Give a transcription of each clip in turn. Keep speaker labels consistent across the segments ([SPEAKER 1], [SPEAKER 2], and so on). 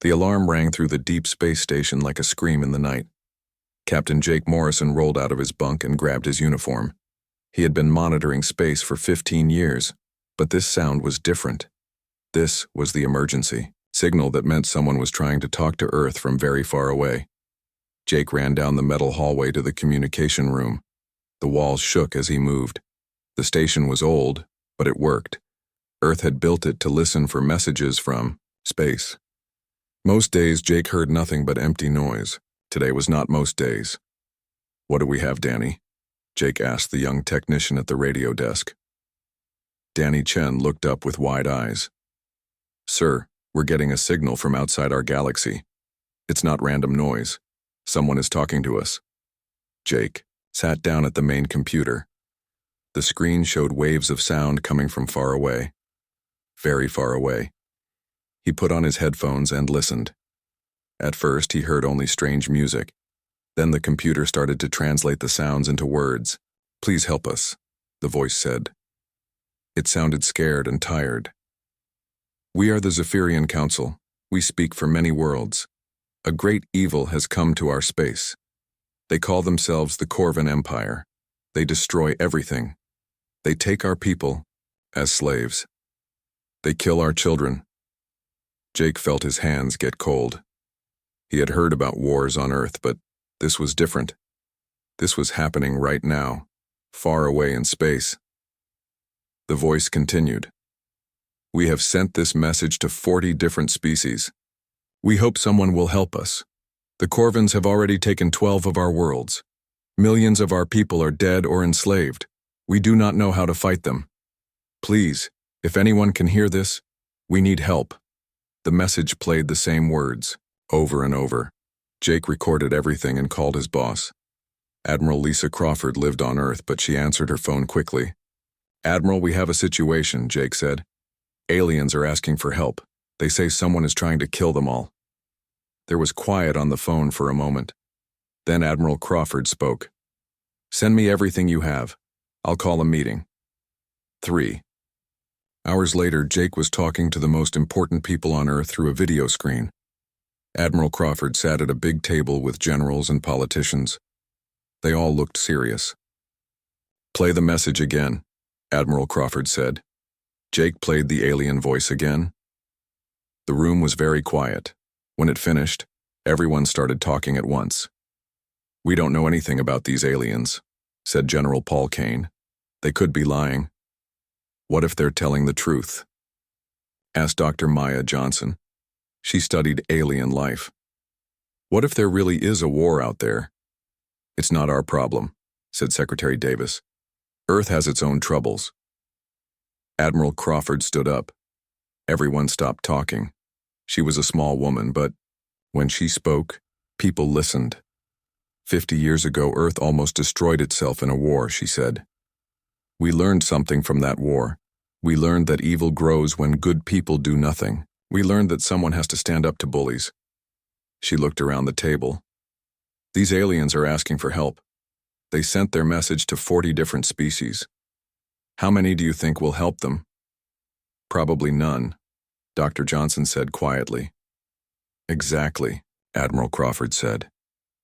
[SPEAKER 1] The alarm rang through the deep space station like a scream in the night. Captain Jake Morrison rolled out of his bunk and grabbed his uniform. He had been monitoring space for 15 years, but this sound was different. This was the emergency signal that meant someone was trying to talk to Earth from very far away. Jake ran down the metal hallway to the communication room. The walls shook as he moved. The station was old, but it worked. Earth had built it to listen for messages from space. Most days, Jake heard nothing but empty noise. Today was not most days. "What do we have, Danny?" Jake asked the young technician at the radio desk. Danny Chen looked up with wide eyes. "Sir, we're getting a signal from outside our galaxy. It's not random noise. Someone is talking to us." Jake sat down at the main computer. The screen showed waves of sound coming from far away. Very far away. He put on his headphones and listened. At first, he heard only strange music. Then the computer started to translate the sounds into words. "Please help us," the voice said. It sounded scared and tired. "We are the Zephyrian Council. We speak for many worlds. A great evil has come to our space. They call themselves the Corvan Empire. They destroy everything. They take our people as slaves. They kill our children." Jake felt his hands get cold. He had heard about wars on Earth, but this was different. This was happening right now, far away in space. The voice continued. "We have sent this message to 40 different species. We hope someone will help us. The Corvans have already taken 12 of our worlds. Millions of our people are dead or enslaved. We do not know how to fight them. Please, if anyone can hear this, we need help." The message played the same words, over and over. Jake recorded everything and called his boss. Admiral Lisa Crawford lived on Earth, but she answered her phone quickly. "Admiral, we have a situation," Jake said. "Aliens are asking for help. They say someone is trying to kill them all." There was quiet on the phone for a moment. Then Admiral Crawford spoke. "Send me everything you have. I'll call a meeting." 3 hours later, Jake was talking to the most important people on Earth through a video screen. Admiral Crawford sat at a big table with generals and politicians. They all looked serious. "Play the message again," Admiral Crawford said. Jake played the alien voice again. The room was very quiet. When it finished, everyone started talking at once. "We don't know anything about these aliens," said General Paul Kane. "They could be lying." "What if they're telling the truth?" asked Dr. Maya Johnson. She studied alien life. "What if there really is a war out there?" "It's not our problem," said Secretary Davis. "Earth has its own troubles." Admiral Crawford stood up. Everyone stopped talking. She was a small woman, but when she spoke, people listened. 50 years ago, Earth almost destroyed itself in a war, she said. "We learned something from that war. We learned that evil grows when good people do nothing. We learned that someone has to stand up to bullies." She looked around the table. "These aliens are asking for help. They sent their message to 40 different species. How many do you think will help them?" "Probably none," Dr. Johnson said quietly. "Exactly," Admiral Crawford said.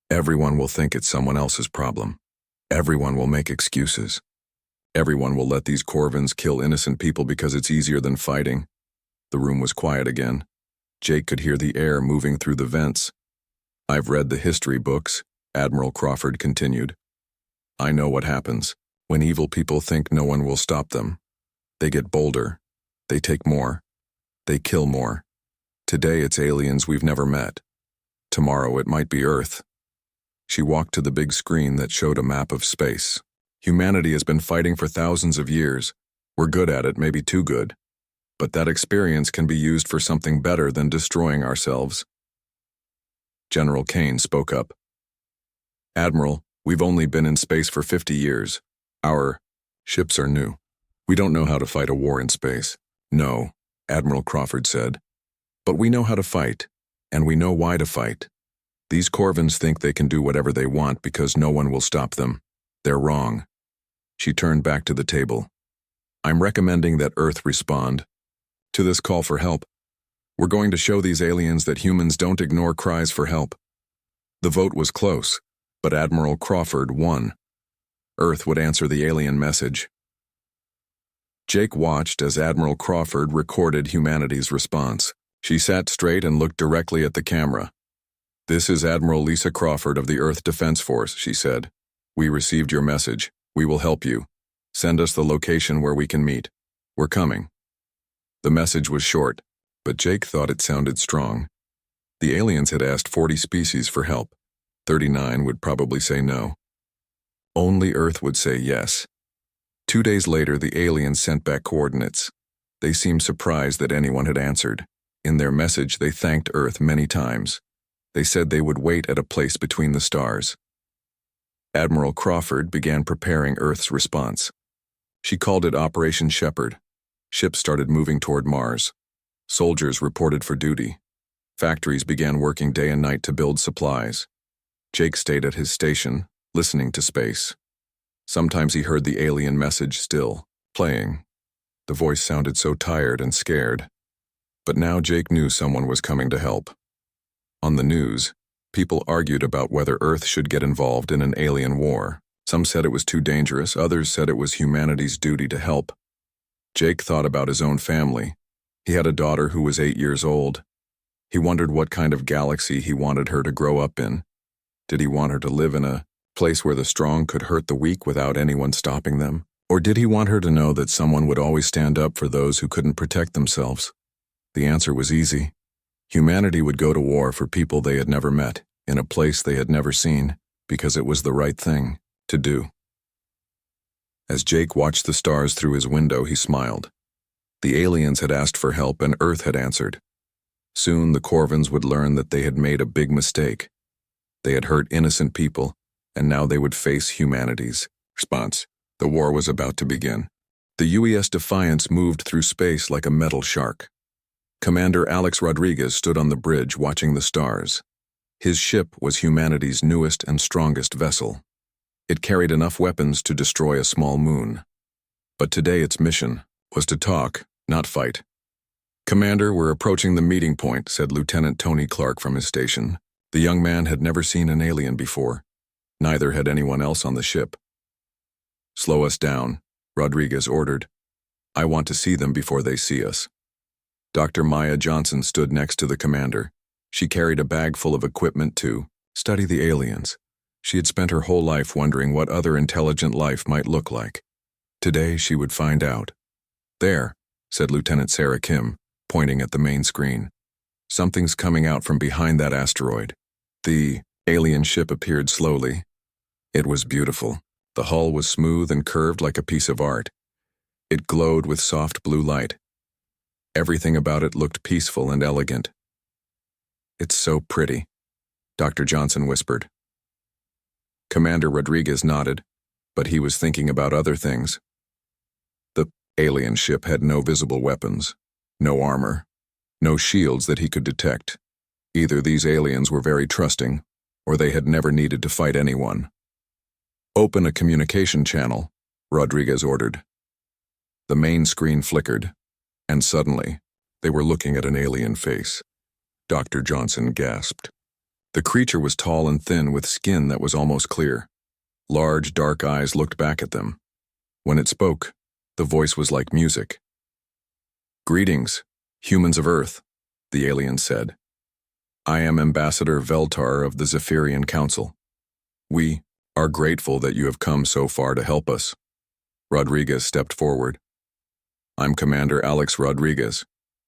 [SPEAKER 1] "Everyone will think it's someone else's problem. Everyone will make excuses. Everyone will let these Corvans kill innocent people because it's easier than fighting." The room was quiet again. Jake could hear the air moving through the vents. "I've read the history books," Admiral Crawford continued. "I know what happens when evil people think no one will stop them. They get bolder. They take more. They kill more. Today it's aliens we've never met. Tomorrow it might be Earth." She walked to the big screen that showed a map of space. "Humanity has been fighting for thousands of years. We're good at it, maybe too good. But that experience can be used for something better than destroying ourselves." General Kane spoke up. "Admiral, we've only been in space for 50 years. Our ships are new. We don't know how to fight a war in space." "No," Admiral Crawford said. "But we know how to fight, and we know why to fight. These Corvans think they can do whatever they want because no one will stop them. They're wrong." She turned back to the table. "I'm recommending that Earth respond to this call for help. We're going to show these aliens that humans don't ignore cries for help. The vote was close, but Admiral Crawford won. Earth would answer the alien message. Jake watched as Admiral Crawford recorded humanity's response. She sat straight and looked directly at the camera. "This is Admiral Lisa Crawford of the Earth Defense Force," she said. "We received your message. We will help you. Send us the location where we can meet. We're coming." The message was short, but Jake thought it sounded strong. The aliens had asked 40 species for help. 39 would probably say no. Only Earth would say yes. 2 days later, the aliens sent back coordinates. They seemed surprised that anyone had answered. In their message, they thanked Earth many times. They said they would wait at a place between the stars. Admiral Crawford began preparing Earth's response. She called it Operation Shepherd. Ships started moving toward Mars. Soldiers reported for duty. Factories began working day and night to build supplies. Jake stayed at his station, listening to space. Sometimes he heard the alien message still, playing. The voice sounded so tired and scared. But now Jake knew someone was coming to help. On the news, people argued about whether Earth should get involved in an alien war. Some said it was too dangerous, others said it was humanity's duty to help. Jake thought about his own family. He had a daughter who was 8 years old. He wondered what kind of galaxy he wanted her to grow up in. Did he want her to live in a place where the strong could hurt the weak without anyone stopping them? Or did he want her to know that someone would always stand up for those who couldn't protect themselves? The answer was easy. Humanity would go to war for people they had never met, in a place they had never seen, because it was the right thing to do. As Jake watched the stars through his window, he smiled. The aliens had asked for help and Earth had answered. Soon the Corvins would learn that they had made a big mistake. They had hurt innocent people, and now they would face humanity's response. The war was about to begin. The UES Defiance moved through space like a metal shark. Commander Alex Rodriguez stood on the bridge watching the stars. His ship was humanity's newest and strongest vessel. It carried enough weapons to destroy a small moon. But today its mission was to talk, not fight. "Commander, we're approaching the meeting point," said Lieutenant Tony Clark from his station. The young man had never seen an alien before. Neither had anyone else on the ship. "Slow us down," Rodriguez ordered. "I want to see them before they see us." Dr. Maya Johnson stood next to the commander. She carried a bag full of equipment to study the aliens. She had spent her whole life wondering what other intelligent life might look like. Today she would find out. "There," said Lieutenant Sarah Kim, pointing at the main screen. "Something's coming out from behind that asteroid." The alien ship appeared slowly. It was beautiful. The hull was smooth and curved like a piece of art. It glowed with soft blue light. Everything about it looked peaceful and elegant. "It's so pretty," Dr. Johnson whispered. Commander Rodriguez nodded, but he was thinking about other things. The alien ship had no visible weapons, no armor, no shields that he could detect. Either these aliens were very trusting, or they had never needed to fight anyone. "Open a communication channel," Rodriguez ordered. The main screen flickered, and suddenly, they were looking at an alien face. Dr. Johnson gasped. The creature was tall and thin with skin that was almost clear. Large, dark eyes looked back at them. When it spoke, the voice was like music. "Greetings, humans of Earth," the alien said. "I am Ambassador Veltar of the Zephyrian Council. We are grateful that you have come so far to help us." Rodriguez stepped forward. "I'm Commander Alex Rodriguez.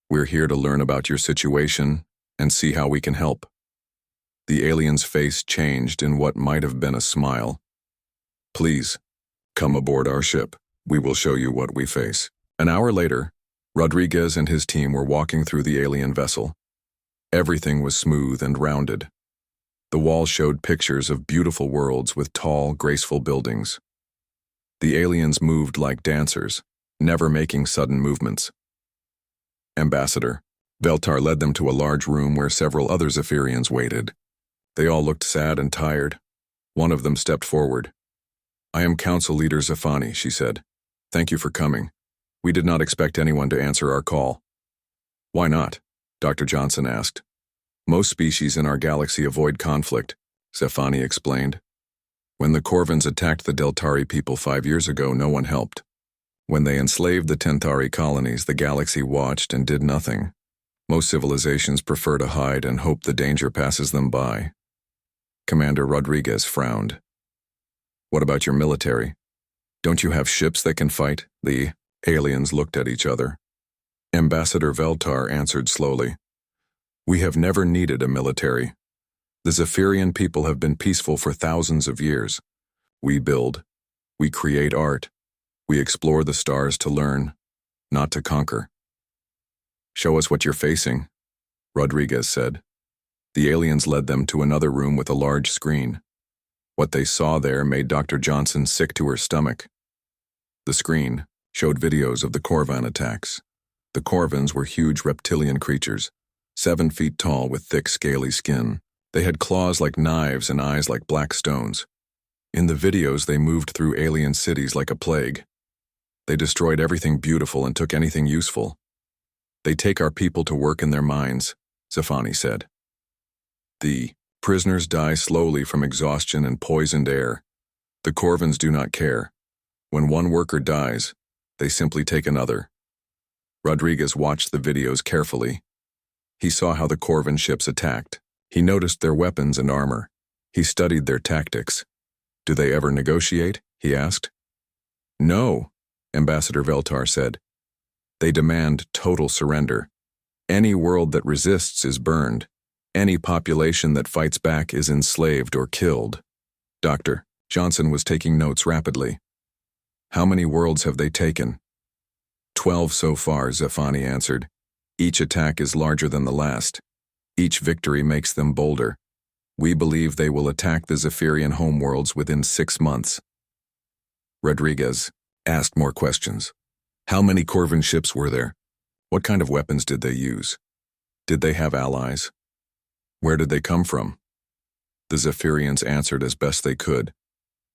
[SPEAKER 1] We're here to learn about your situation and see how we can help." The alien's face changed in what might have been a smile. "Please, come aboard our ship. We will show you what we face." An hour later, Rodriguez and his team were walking through the alien vessel. Everything was smooth and rounded. The walls showed pictures of beautiful worlds with tall, graceful buildings. The aliens moved like dancers, never making sudden movements. "Ambassador," Veltar led them to a large room where several other Zephyrians waited. They all looked sad and tired. One of them stepped forward. "I am Council Leader Zafani," she said. "Thank you for coming. We did not expect anyone to answer our call." "Why not?" Dr. Johnson asked. Most species in our galaxy avoid conflict, Zefani explained. When the Corvins attacked the Deltari people 5 years ago, no one helped. When they enslaved the Tenthari colonies, the galaxy watched and did nothing. Most civilizations prefer to hide and hope the danger passes them by. Commander Rodriguez frowned. What about your military? Don't you have ships that can fight? The aliens looked at each other. Ambassador Veltar answered slowly. We have never needed a military. The Zephyrian people have been peaceful for thousands of years. We build. We create art. We explore the stars to learn, not to conquer. Show us what you're facing, Rodriguez said. The aliens led them to another room with a large screen. What they saw there made Dr. Johnson sick to her stomach. The screen showed videos of the Corvan attacks. The Corvins were huge reptilian creatures, 7 feet tall with thick scaly skin. They had claws like knives and eyes like black stones. In the videos, they moved through alien cities like a plague. They destroyed everything beautiful and took anything useful. They take our people to work in their mines, Zefani said. The prisoners die slowly from exhaustion and poisoned air. The Corvins do not care. When one worker dies, they simply take another. Rodriguez watched the videos carefully. He saw how the Corvin ships attacked. He noticed their weapons and armor. He studied their tactics. Do they ever negotiate? He asked. No, Ambassador Veltar said. They demand total surrender. Any world that resists is burned. Any population that fights back is enslaved or killed. Dr. Johnson was taking notes rapidly. How many worlds have they taken? 12 so far, Zefani answered. Each attack is larger than the last. Each victory makes them bolder. We believe they will attack the Zephyrian homeworlds within 6 months. Rodriguez asked more questions. How many Corvin ships were there? What kind of weapons did they use? Did they have allies? Where did they come from? The Zephyrians answered as best they could,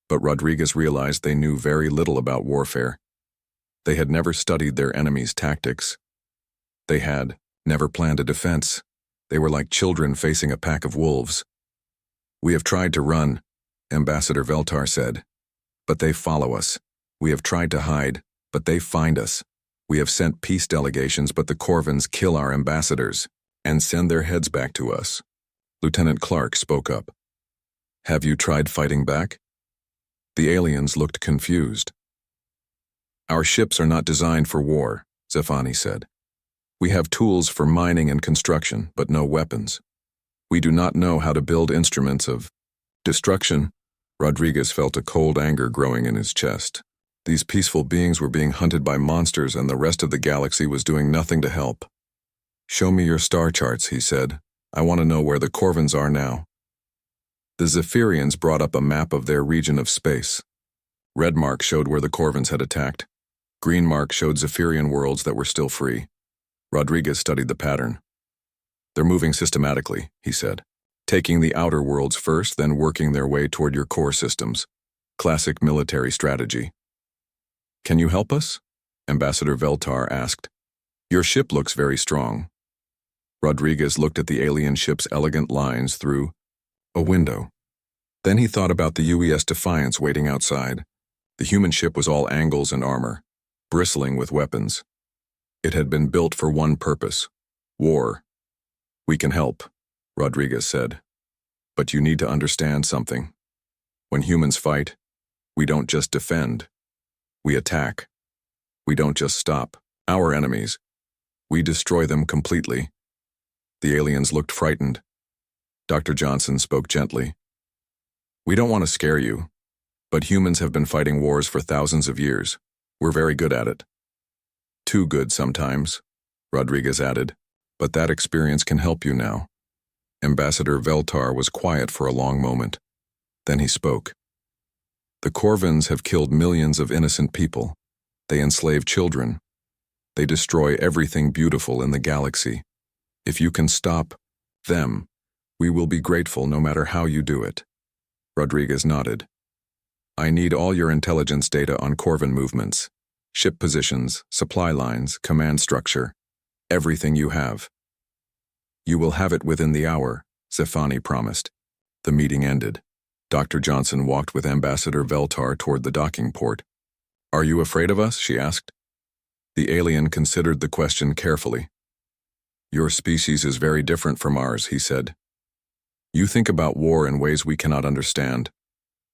[SPEAKER 1] but Rodriguez realized they knew very little about warfare. They had never studied their enemy's tactics. They had never planned a defense. They were like children facing a pack of wolves. We have tried to run, Ambassador Veltar said, but they follow us. We have tried to hide, but they find us. We have sent peace delegations, but the Corvins kill our ambassadors and send their heads back to us. Lieutenant Clark spoke up. Have you tried fighting back? The aliens looked confused. Our ships are not designed for war, Zefani said. We have tools for mining and construction, but no weapons. We do not know how to build instruments of destruction. Rodriguez felt a cold anger growing in his chest. These peaceful beings were being hunted by monsters, and the rest of the galaxy was doing nothing to help. Show me your star charts, he said. I want to know where the Corvins are now. The Zephyrians brought up a map of their region of space. Red mark showed where the Corvins had attacked. Green mark showed Zephyrian worlds that were still free. Rodriguez studied the pattern. They're moving systematically, he said, taking the outer worlds first, then working their way toward your core systems. Classic military strategy. Can you help us? Ambassador Veltar asked. Your ship looks very strong. Rodriguez looked at the alien ship's elegant lines through a window. Then he thought about the UES Defiance waiting outside. The human ship was all angles and armor, bristling with weapons. It had been built for one purpose: war. We can help, Rodriguez said. But you need to understand something. When humans fight, we don't just defend. We attack. We don't just stop our enemies. We destroy them completely. The aliens looked frightened. Dr. Johnson spoke gently. We don't want to scare you, but humans have been fighting wars for thousands of years. We're very good at it. Too good sometimes, Rodriguez added, but that experience can help you now. Ambassador Veltar was quiet for a long moment. Then he spoke. The Corvins have killed millions of innocent people. They enslave children. They destroy everything beautiful in the galaxy. If you can stop them, we will be grateful no matter how you do it. Rodriguez nodded. I need all your intelligence data on Corvin movements, ship positions, supply lines, command structure, everything you have. You will have it within the hour, Zefani promised. The meeting ended. Dr. Johnson walked with Ambassador Veltar toward the docking port. Are you afraid of us? She asked. The alien considered the question carefully. Your species is very different from ours, he said. You think about war in ways we cannot understand.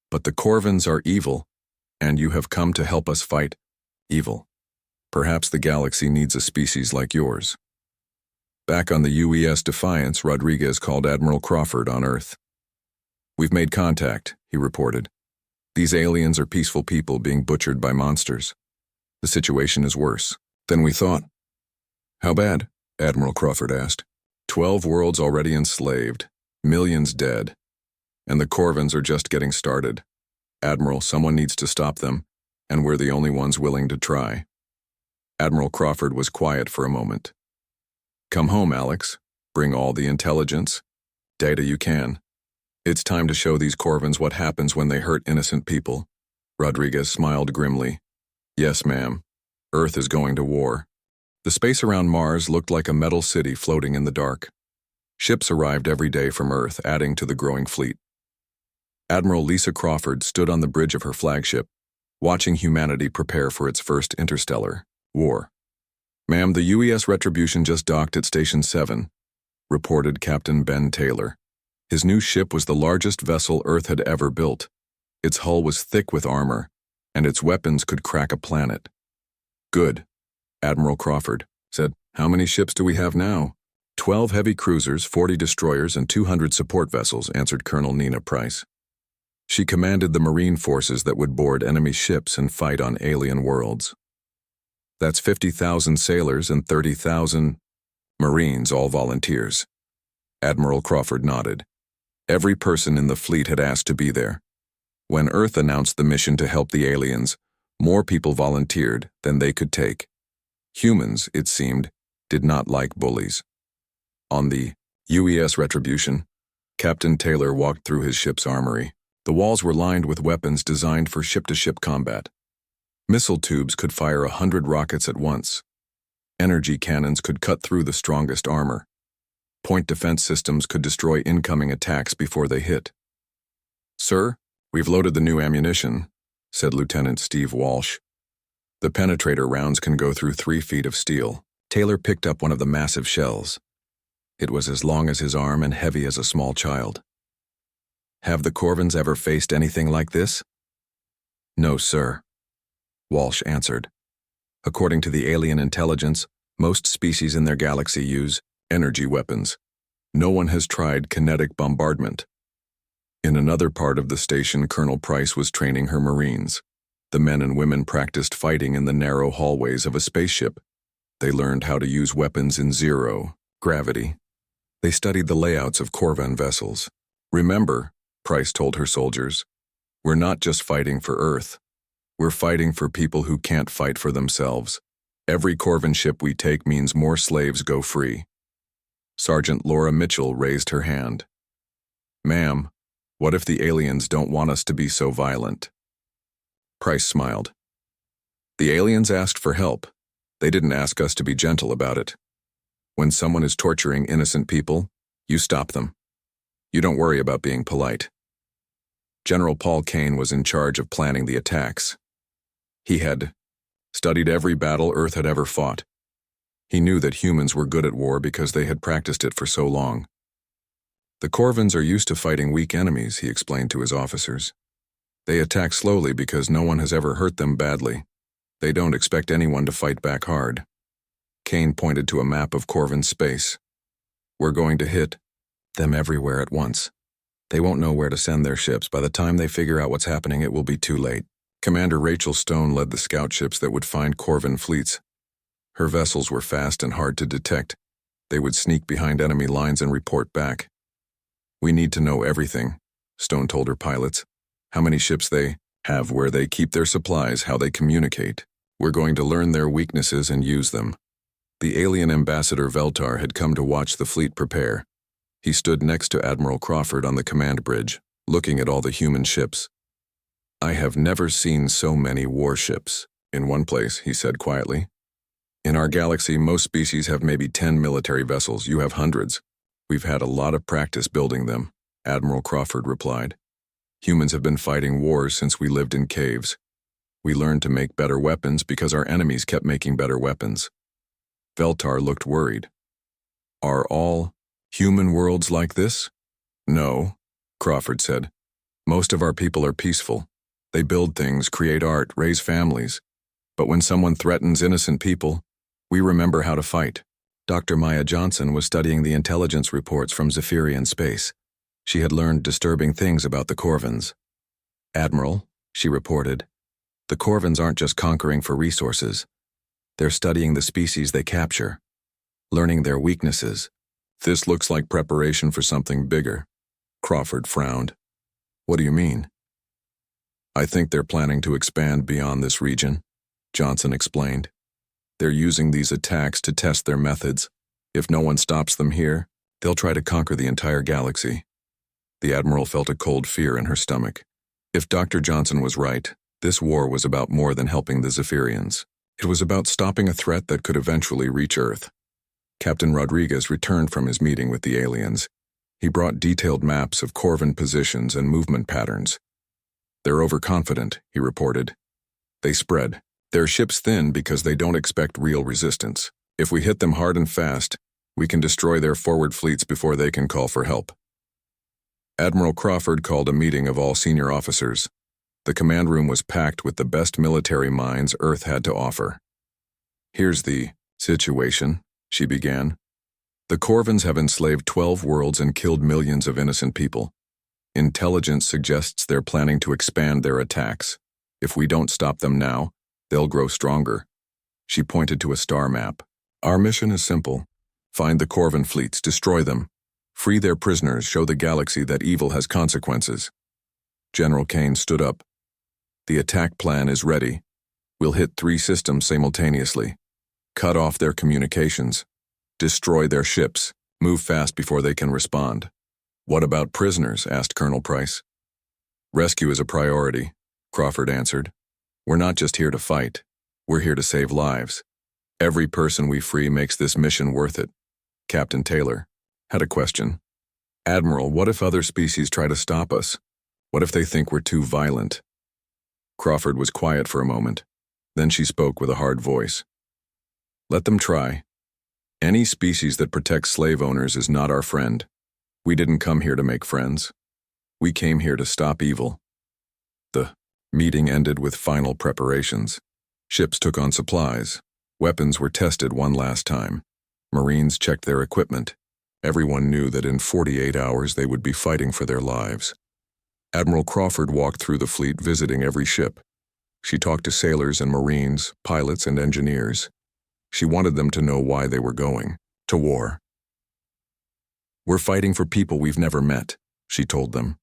[SPEAKER 1] But the Corvins are evil, and you have come to help us fight evil. Perhaps the galaxy needs a species like yours. Back on the UES Defiance, Rodriguez called Admiral Crawford on Earth. We've made contact, he reported. These aliens are peaceful people being butchered by monsters. The situation is worse than we thought. How bad? Admiral Crawford asked. 12 worlds already enslaved, millions dead, and the Corvins are just getting started. Admiral, someone needs to stop them, and we're the only ones willing to try. Admiral Crawford was quiet for a moment. Come home, Alex. Bring all the intelligence, data you can. It's time to show these Corvins what happens when they hurt innocent people. Rodriguez smiled grimly. Yes, ma'am. Earth is going to war. The space around Mars looked like a metal city floating in the dark. Ships arrived every day from Earth, adding to the growing fleet. Admiral Lisa Crawford stood on the bridge of her flagship, watching humanity prepare for its first interstellar war. Ma'am, the UES Retribution just docked at Station 7, reported Captain Ben Taylor. His new ship was the largest vessel Earth had ever built. Its hull was thick with armor, and its weapons could crack a planet. Good, Admiral Crawford said. How many ships do we have now? 12 heavy cruisers, 40 destroyers, and 200 support vessels, answered Colonel Nina Price. She commanded the Marine forces that would board enemy ships and fight on alien worlds. That's 50,000 sailors and 30,000 Marines, all volunteers. Admiral Crawford nodded. Every person in the fleet had asked to be there. When Earth announced the mission to help the aliens, more people volunteered than they could take. Humans, it seemed, did not like bullies. On the UES Retribution, Captain Taylor walked through his ship's armory. The walls were lined with weapons designed for ship-to-ship combat. Missile tubes could fire 100 rockets at once. Energy cannons could cut through the strongest armor. Point defense systems could destroy incoming attacks before they hit. Sir, we've loaded the new ammunition, said Lieutenant Steve Walsh. The penetrator rounds can go through 3 feet of steel. Taylor picked up one of the massive shells. It was as long as his arm and heavy as a small child. Have the Corvins ever faced anything like this? No, sir, Walsh answered. According to the alien intelligence, most species in their galaxy use energy weapons. No one has tried kinetic bombardment. In another part of the station, Colonel Price was training her Marines. The men and women practiced fighting in the narrow hallways of a spaceship. They learned how to use weapons in zero gravity. They studied the layouts of Corvan vessels. Remember, Price told her soldiers, we're not just fighting for Earth. We're fighting for people who can't fight for themselves. Every Corvan ship we take means more slaves go free. Sergeant Laura Mitchell raised her hand. Ma'am, what if the aliens don't want us to be so violent? Price smiled. The aliens asked for help. They didn't ask us to be gentle about it. When someone is torturing innocent people, you stop them. You don't worry about being polite. General Paul Kane was in charge of planning the attacks. He had studied every battle Earth had ever fought. He knew that humans were good at war because they had practiced it for so long. The Corvins are used to fighting weak enemies, he explained to his officers. They attack slowly because no one has ever hurt them badly. They don't expect anyone to fight back hard. Kane pointed to a map of Corvin space. We're going to hit them everywhere at once. They won't know where to send their ships. By the time they figure out what's happening, it will be too late. Commander Rachel Stone led the scout ships that would find Corvin fleets. Her vessels were fast and hard to detect. They would sneak behind enemy lines and report back. We need to know everything, Stone told her pilots. How many ships they have, where they keep their supplies, how they communicate. We're going to learn their weaknesses and use them. The alien ambassador Veltar had come to watch the fleet prepare. He stood next to Admiral Crawford on the command bridge, looking at all the human ships. I have never seen so many warships in one place, he said quietly. In our galaxy, most species have maybe 10 military vessels. You have hundreds. We've had a lot of practice building them, Admiral Crawford replied. Humans have been fighting wars since we lived in caves. We learned to make better weapons because our enemies kept making better weapons. Veltar looked worried. Are all human worlds like this? No, Crawford said. Most of our people are peaceful. They build things, create art, raise families. But when someone threatens innocent people, we remember how to fight. Dr. Maya Johnson was studying the intelligence reports from Zephyrian space. She had learned disturbing things about the Corvins. Admiral, she reported, the Corvins aren't just conquering for resources. They're studying the species they capture, learning their weaknesses. This looks like preparation for something bigger. Crawford frowned. What do you mean? I think they're planning to expand beyond this region, Johnson explained. They're using these attacks to test their methods. If no one stops them here, they'll try to conquer the entire galaxy. The Admiral felt a cold fear in her stomach. If Dr. Johnson was right, this war was about more than helping the Zephyrians. It was about stopping a threat that could eventually reach Earth. Captain Rodriguez returned from his meeting with the aliens. He brought detailed maps of Corvin positions and movement patterns. They're overconfident, he reported. They spread. Their ships thin because they don't expect real resistance. If we hit them hard and fast, we can destroy their forward fleets before they can call for help. Admiral Crawford called a meeting of all senior officers. The command room was packed with the best military minds Earth had to offer. Here's the situation, she began. The Corvins have enslaved 12 worlds and killed millions of innocent people. Intelligence suggests they're planning to expand their attacks. If we don't stop them now, they'll grow stronger. She pointed to a star map. Our mission is simple. Find the Corvin fleets, destroy them. Free their prisoners, show the galaxy that evil has consequences. General Kane stood up. The attack plan is ready. We'll hit 3 systems simultaneously. Cut off their communications. Destroy their ships. Move fast before they can respond. What about prisoners? Asked Colonel Price. Rescue is a priority, Crawford answered. We're not just here to fight. We're here to save lives. Every person we free makes this mission worth it. Captain Taylor had a question. Admiral, what if other species try to stop us? What if they think we're too violent? Crawford was quiet for a moment. Then she spoke with a hard voice. Let them try. Any species that protects slave owners is not our friend. We didn't come here to make friends. We came here to stop evil. The meeting ended with final preparations. Ships took on supplies. Weapons were tested one last time. Marines checked their equipment. Everyone knew that in 48 hours they would be fighting for their lives. Admiral Crawford walked through the fleet visiting every ship. She talked to sailors and Marines, pilots and engineers. She wanted them to know why they were going to war. We're fighting for people we've never met, she told them.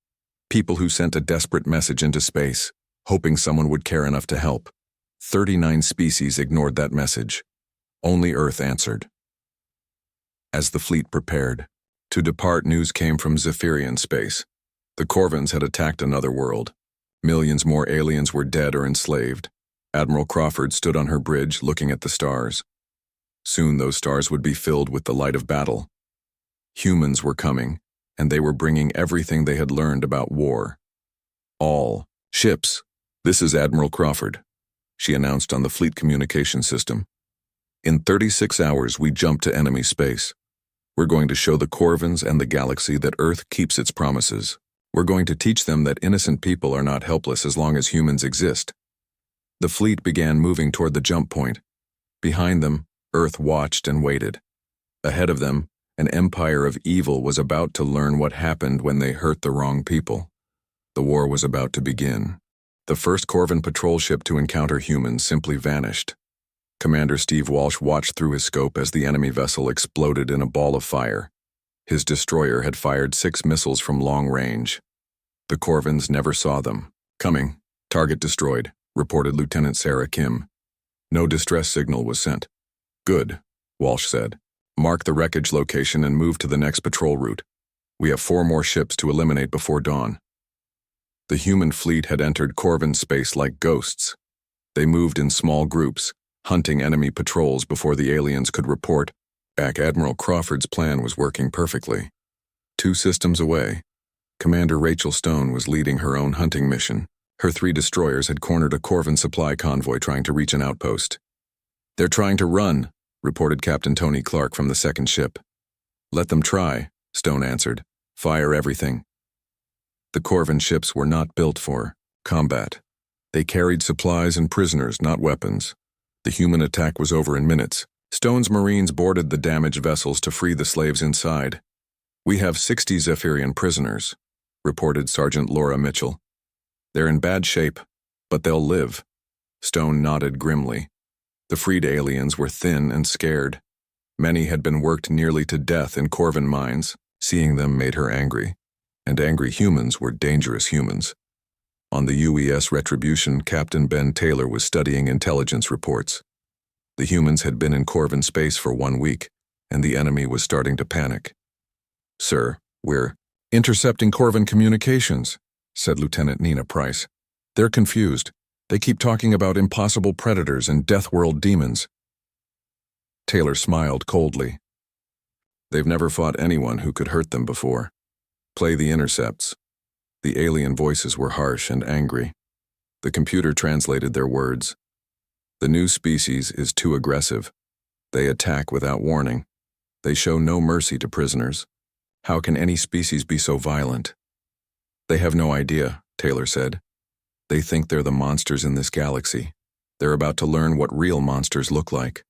[SPEAKER 1] People who sent a desperate message into space, hoping someone would care enough to help. 39 species ignored that message. Only Earth answered. As the fleet prepared to depart, news came from Zephyrian space. The Corvins had attacked another world. Millions more aliens were dead or enslaved. Admiral Crawford stood on her bridge looking at the stars. Soon those stars would be filled with the light of battle. Humans were coming, and they were bringing everything they had learned about war. All ships. This is Admiral Crawford, she announced on the fleet communication system. In 36 hours, we jump to enemy space. We're going to show the Corvins and the galaxy that Earth keeps its promises. We're going to teach them that innocent people are not helpless as long as humans exist. The fleet began moving toward the jump point. Behind them, Earth watched and waited. Ahead of them, an empire of evil was about to learn what happened when they hurt the wrong people. The war was about to begin. The first Corvin patrol ship to encounter humans simply vanished. Commander Steve Walsh watched through his scope as the enemy vessel exploded in a ball of fire. His destroyer had fired 6 missiles from long range. The Corvins never saw them. Coming. Target destroyed, reported Lieutenant Sarah Kim. No distress signal was sent. Good, Walsh said. Mark the wreckage location and move to the next patrol route. We have 4 more ships to eliminate before dawn. The human fleet had entered Corvin space like ghosts. They moved in small groups, hunting enemy patrols before the aliens could report back. Admiral Crawford's plan was working perfectly. 2 systems away, Commander Rachel Stone was leading her own hunting mission. Her 3 destroyers had cornered a Corvin supply convoy trying to reach an outpost. "They're trying to run," reported Captain Tony Clark from the second ship. "Let them try," Stone answered. "Fire everything." The Corvin ships were not built for combat. They carried supplies and prisoners, not weapons. The human attack was over in minutes. Stone's Marines boarded the damaged vessels to free the slaves inside. "We have 60 Zephyrian prisoners," reported Sergeant Laura Mitchell. "They're in bad shape, but they'll live." Stone nodded grimly. The freed aliens were thin and scared. Many had been worked nearly to death in Corvin mines. Seeing them made her angry, and angry humans were dangerous humans. On the UES Retribution, Captain Ben Taylor was studying intelligence reports. The humans had been in Corvin space for 1 week, and the enemy was starting to panic. "Sir, we're intercepting Corvin communications," said Lieutenant Nina Price. "They're confused. They keep talking about impossible predators and deathworld demons." Taylor smiled coldly. "They've never fought anyone who could hurt them before. Play the intercepts." The alien voices were harsh and angry. The computer translated their words. "The new species is too aggressive. They attack without warning. They show no mercy to prisoners. How can any species be so violent?" "They have no idea," Taylor said. "They think they're the monsters in this galaxy. They're about to learn what real monsters look like."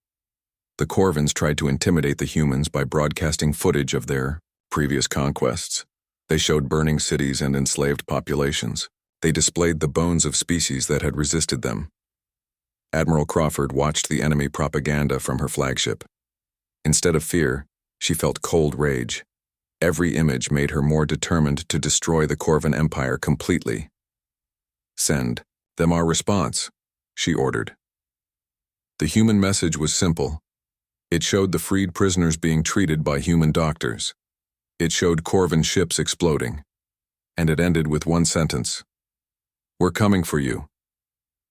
[SPEAKER 1] The Corvins tried to intimidate the humans by broadcasting footage of their previous conquests. They showed burning cities and enslaved populations. They displayed the bones of species that had resisted them. Admiral Crawford watched the enemy propaganda from her flagship. Instead of fear, she felt cold rage. Every image made her more determined to destroy the Corvin Empire completely. "Send them our response," she ordered. The human message was simple. It showed the freed prisoners being treated by human doctors. It showed Corvin ships exploding. And it ended with one sentence. "We're coming for you."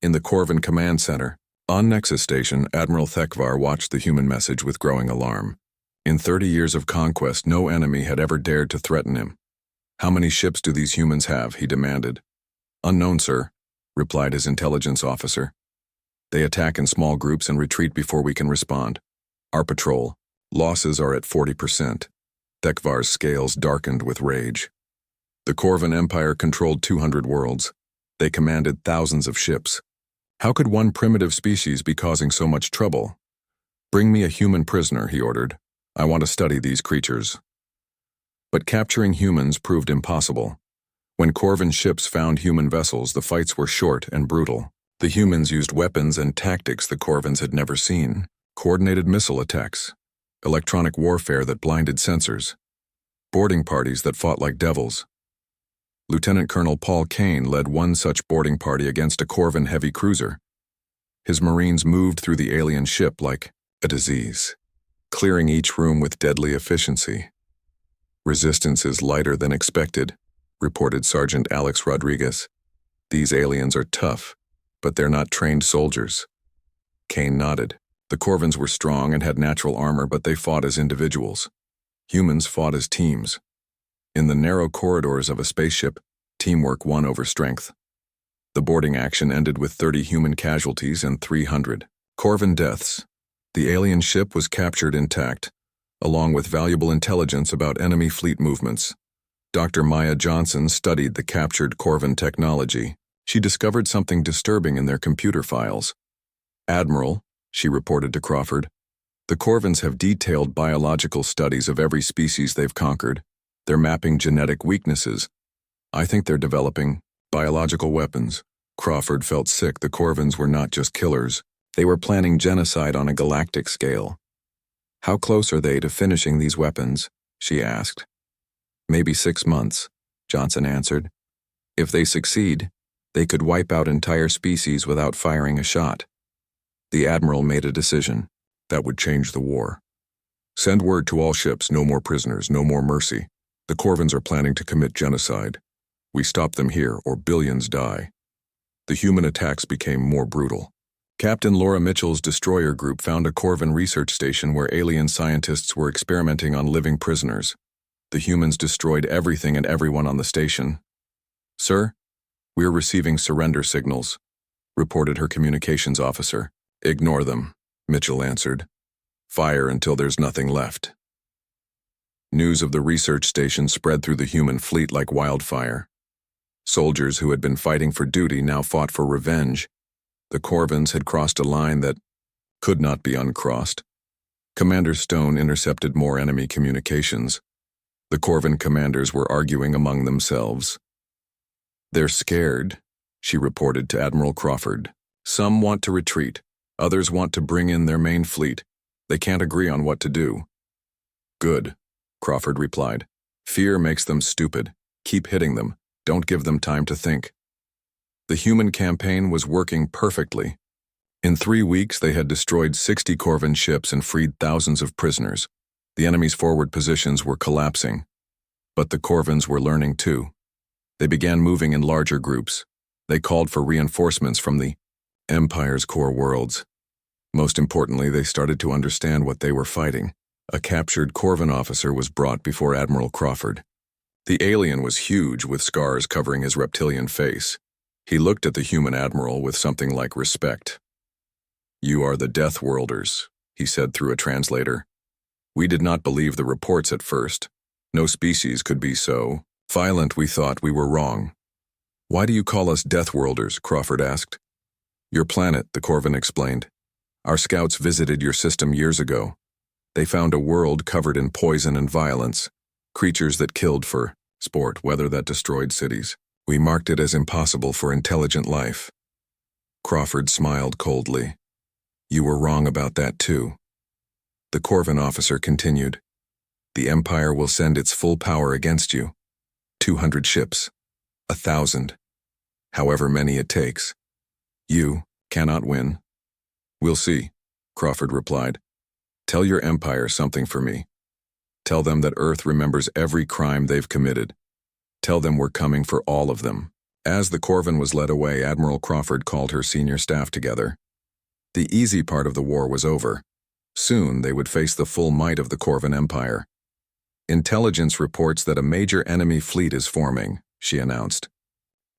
[SPEAKER 1] In the Corvin Command Center, on Nexus Station, Admiral Thekvar watched the human message with growing alarm. In 30 years of conquest, no enemy had ever dared to threaten him. "How many ships do these humans have?" he demanded. "Unknown, sir," replied his intelligence officer. "They attack in small groups and retreat before we can respond. Our patrol. Losses are at 40%. Thekvar's scales darkened with rage. The Corvin Empire controlled 200 worlds. They commanded thousands of ships. How could one primitive species be causing so much trouble? "Bring me a human prisoner," he ordered. "I want to study these creatures." But capturing humans proved impossible. When Corvin ships found human vessels, the fights were short and brutal. The humans used weapons and tactics the Corvins had never seen. Coordinated missile attacks, electronic warfare that blinded sensors, boarding parties that fought like devils. Lieutenant Colonel Paul Kane led one such boarding party against a Corvin heavy cruiser. His Marines moved through the alien ship like a disease, clearing each room with deadly efficiency. "Resistance is lighter than expected," reported Sergeant Alex Rodriguez. "These aliens are tough, but they're not trained soldiers." Kane nodded. The Corvins were strong and had natural armor, but they fought as individuals. Humans fought as teams. In the narrow corridors of a spaceship, teamwork won over strength. The boarding action ended with 30 human casualties and 300 Corvin deaths. The alien ship was captured intact, along with valuable intelligence about enemy fleet movements. Dr. Maya Johnson studied the captured Corvin technology. She discovered something disturbing in their computer files. "Admiral," she reported to Crawford, "the Corvins have detailed biological studies of every species they've conquered. They're mapping genetic weaknesses. I think they're developing biological weapons." Crawford felt sick. The Corvins were not just killers. They were planning genocide on a galactic scale. "How close are they to finishing these weapons?" she asked. "Maybe 6 months," Johnson answered. "If they succeed, they could wipe out entire species without firing a shot." The Admiral made a decision. That would change the war. "Send word to all ships, no more prisoners, no more mercy. The Corvins are planning to commit genocide. We stop them here, or billions die." The human attacks became more brutal. Captain Laura Mitchell's destroyer group found a Corvin research station where alien scientists were experimenting on living prisoners. The humans destroyed everything and everyone on the station. Sir, we're receiving surrender signals, reported her communications officer. Ignore them, Mitchell answered. Fire until there's nothing left. News of the research station spread through the human fleet like wildfire. Soldiers who had been fighting for duty now fought for revenge. The Corvins had crossed a line that could not be uncrossed. Commander Stone intercepted more enemy communications. The Corvin commanders were arguing among themselves. They're scared, she reported to Admiral Crawford. Some want to retreat. Others want to bring in their main fleet. They can't agree on what to do. Good, Crawford replied. Fear makes them stupid. Keep hitting them. Don't give them time to think. The human campaign was working perfectly. In 3 weeks, they had destroyed 60 Corvin ships and freed thousands of prisoners. The enemy's forward positions were collapsing. But the Corvins were learning too. They began moving in larger groups. They called for reinforcements from the Empire's core worlds. Most importantly, they started to understand what they were fighting. A captured Corvin officer was brought before Admiral Crawford. The alien was huge, with scars covering his reptilian face. He looked at the human admiral with something like respect. You are the Deathworlders, he said through a translator. We did not believe the reports at first. No species could be so violent. We thought we were wrong. Why do you call us Deathworlders? Crawford asked. Your planet, the Corvin explained. Our scouts visited your system years ago. They found a world covered in poison and violence, creatures that killed for sport, weather that destroyed cities. We marked it as impossible for intelligent life. Crawford smiled coldly. You were wrong about that too. The Corvin officer continued. The Empire will send its full power against you. 200 ships. 1,000. However many it takes. You cannot win. We'll see, Crawford replied. Tell your Empire something for me. Tell them that Earth remembers every crime they've committed. Tell them we're coming for all of them. As the Corvin was led away, Admiral Crawford called her senior staff together. The easy part of the war was over. Soon they would face the full might of the Corvin Empire. Intelligence reports that a major enemy fleet is forming, she announced.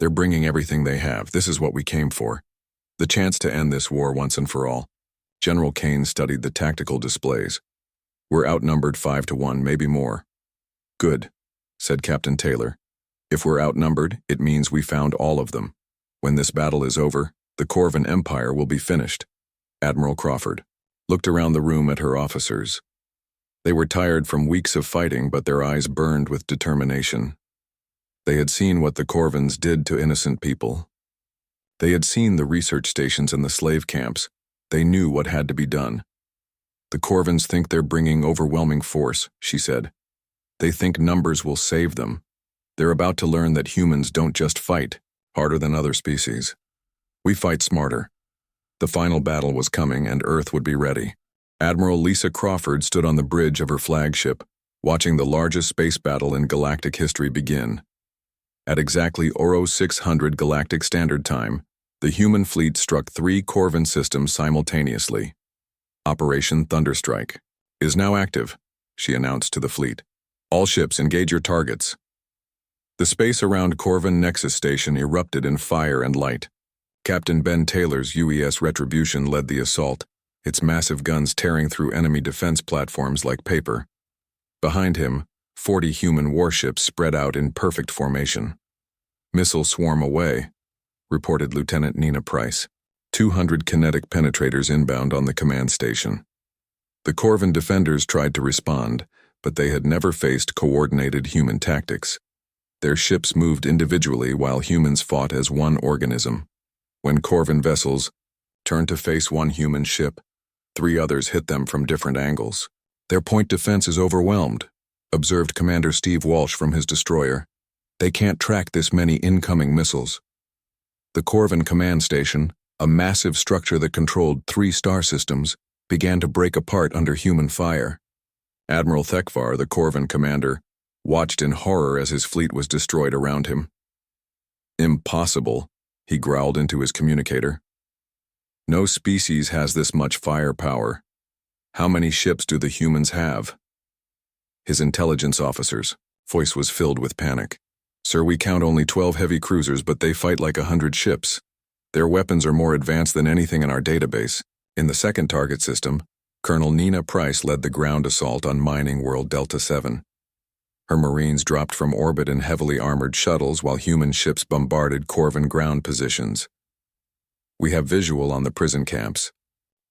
[SPEAKER 1] They're bringing everything they have. This is what we came for. The chance to end this war once and for all. General Kane studied the tactical displays. We're outnumbered 5-1, maybe more. Good, said Captain Taylor. If we're outnumbered, it means we found all of them. When this battle is over, the Corvin Empire will be finished. Admiral Crawford looked around the room at her officers. They were tired from weeks of fighting, but their eyes burned with determination. They had seen what the Corvins did to innocent people. They had seen the research stations and the slave camps. They knew what had to be done. The Corvins think they're bringing overwhelming force, she said. They think numbers will save them. They're about to learn that humans don't just fight harder than other species. We fight smarter. The final battle was coming, and Earth would be ready. Admiral Lisa Crawford stood on the bridge of her flagship, watching the largest space battle in galactic history begin. At exactly Oro 600 Galactic Standard Time, the human fleet struck 3 Corvin systems simultaneously. Operation Thunderstrike is now active, she announced to the fleet. All ships engage your targets. The space around Corvin Nexus Station erupted in fire and light. Captain Ben Taylor's UES Retribution led the assault, its massive guns tearing through enemy defense platforms like paper. Behind him, 40 human warships spread out in perfect formation. Missiles swarm away, reported Lieutenant Nina Price. 200 kinetic penetrators inbound on the command station. The Corvin defenders tried to respond, but they had never faced coordinated human tactics. Their ships moved individually while humans fought as one organism. When Corvin vessels turned to face one human ship, 3 others hit them from different angles. Their point defense is overwhelmed, observed Commander Steve Walsh from his destroyer. They can't track this many incoming missiles. The Corvin command station, a massive structure that controlled 3 star systems, began to break apart under human fire. Admiral Thekvar, the Corvin commander, watched in horror as his fleet was destroyed around him. Impossible, he growled into his communicator. No species has this much firepower. How many ships do the humans have? His intelligence officers Voice was filled with panic. Sir, we count only 12 heavy cruisers, but they fight like 100 ships. Their weapons are more advanced than anything in our database. In the second target system, Colonel Nina Price led the ground assault on mining world Delta 7. Her Marines dropped from orbit in heavily armored shuttles while human ships bombarded Corvan ground positions. We have visual on the prison camps,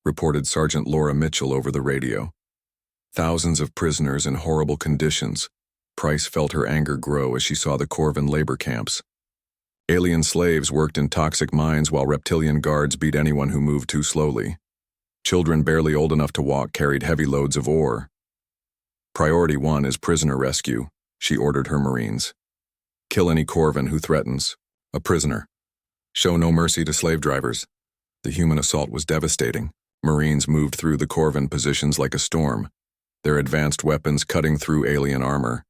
[SPEAKER 1] reported Sergeant Laura Mitchell over the radio. Thousands of prisoners in horrible conditions. Price felt her anger grow as she saw the Corvan labor camps. Alien slaves worked in toxic mines while reptilian guards beat anyone who moved too slowly. Children barely old enough to walk carried heavy loads of ore. Priority 1 is prisoner rescue, she ordered her Marines. Kill any Corvan who threatens. A prisoner. Show no mercy to slave drivers. The human assault was devastating. Marines moved through the Corvan positions like a storm, their advanced weapons cutting through alien armor.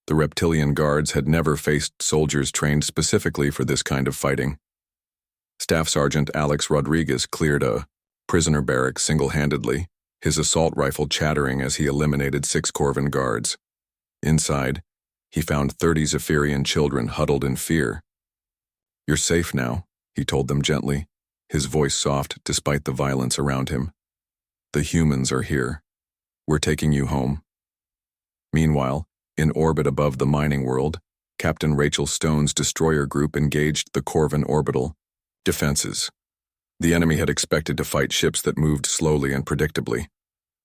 [SPEAKER 1] The reptilian guards had never faced soldiers trained specifically for this kind of fighting. Staff Sergeant Alex Rodriguez cleared a prisoner barrack single-handedly, his assault rifle chattering as he eliminated 6 Corvan guards. Inside, he found 30 Zephyrian children huddled in fear. You're safe now, he told them gently, his voice soft despite the violence around him. The humans are here. We're taking you home. Meanwhile, in orbit above the mining world, Captain Rachel Stone's destroyer group engaged the Corvan orbital defenses. The enemy had expected to fight ships that moved slowly and predictably.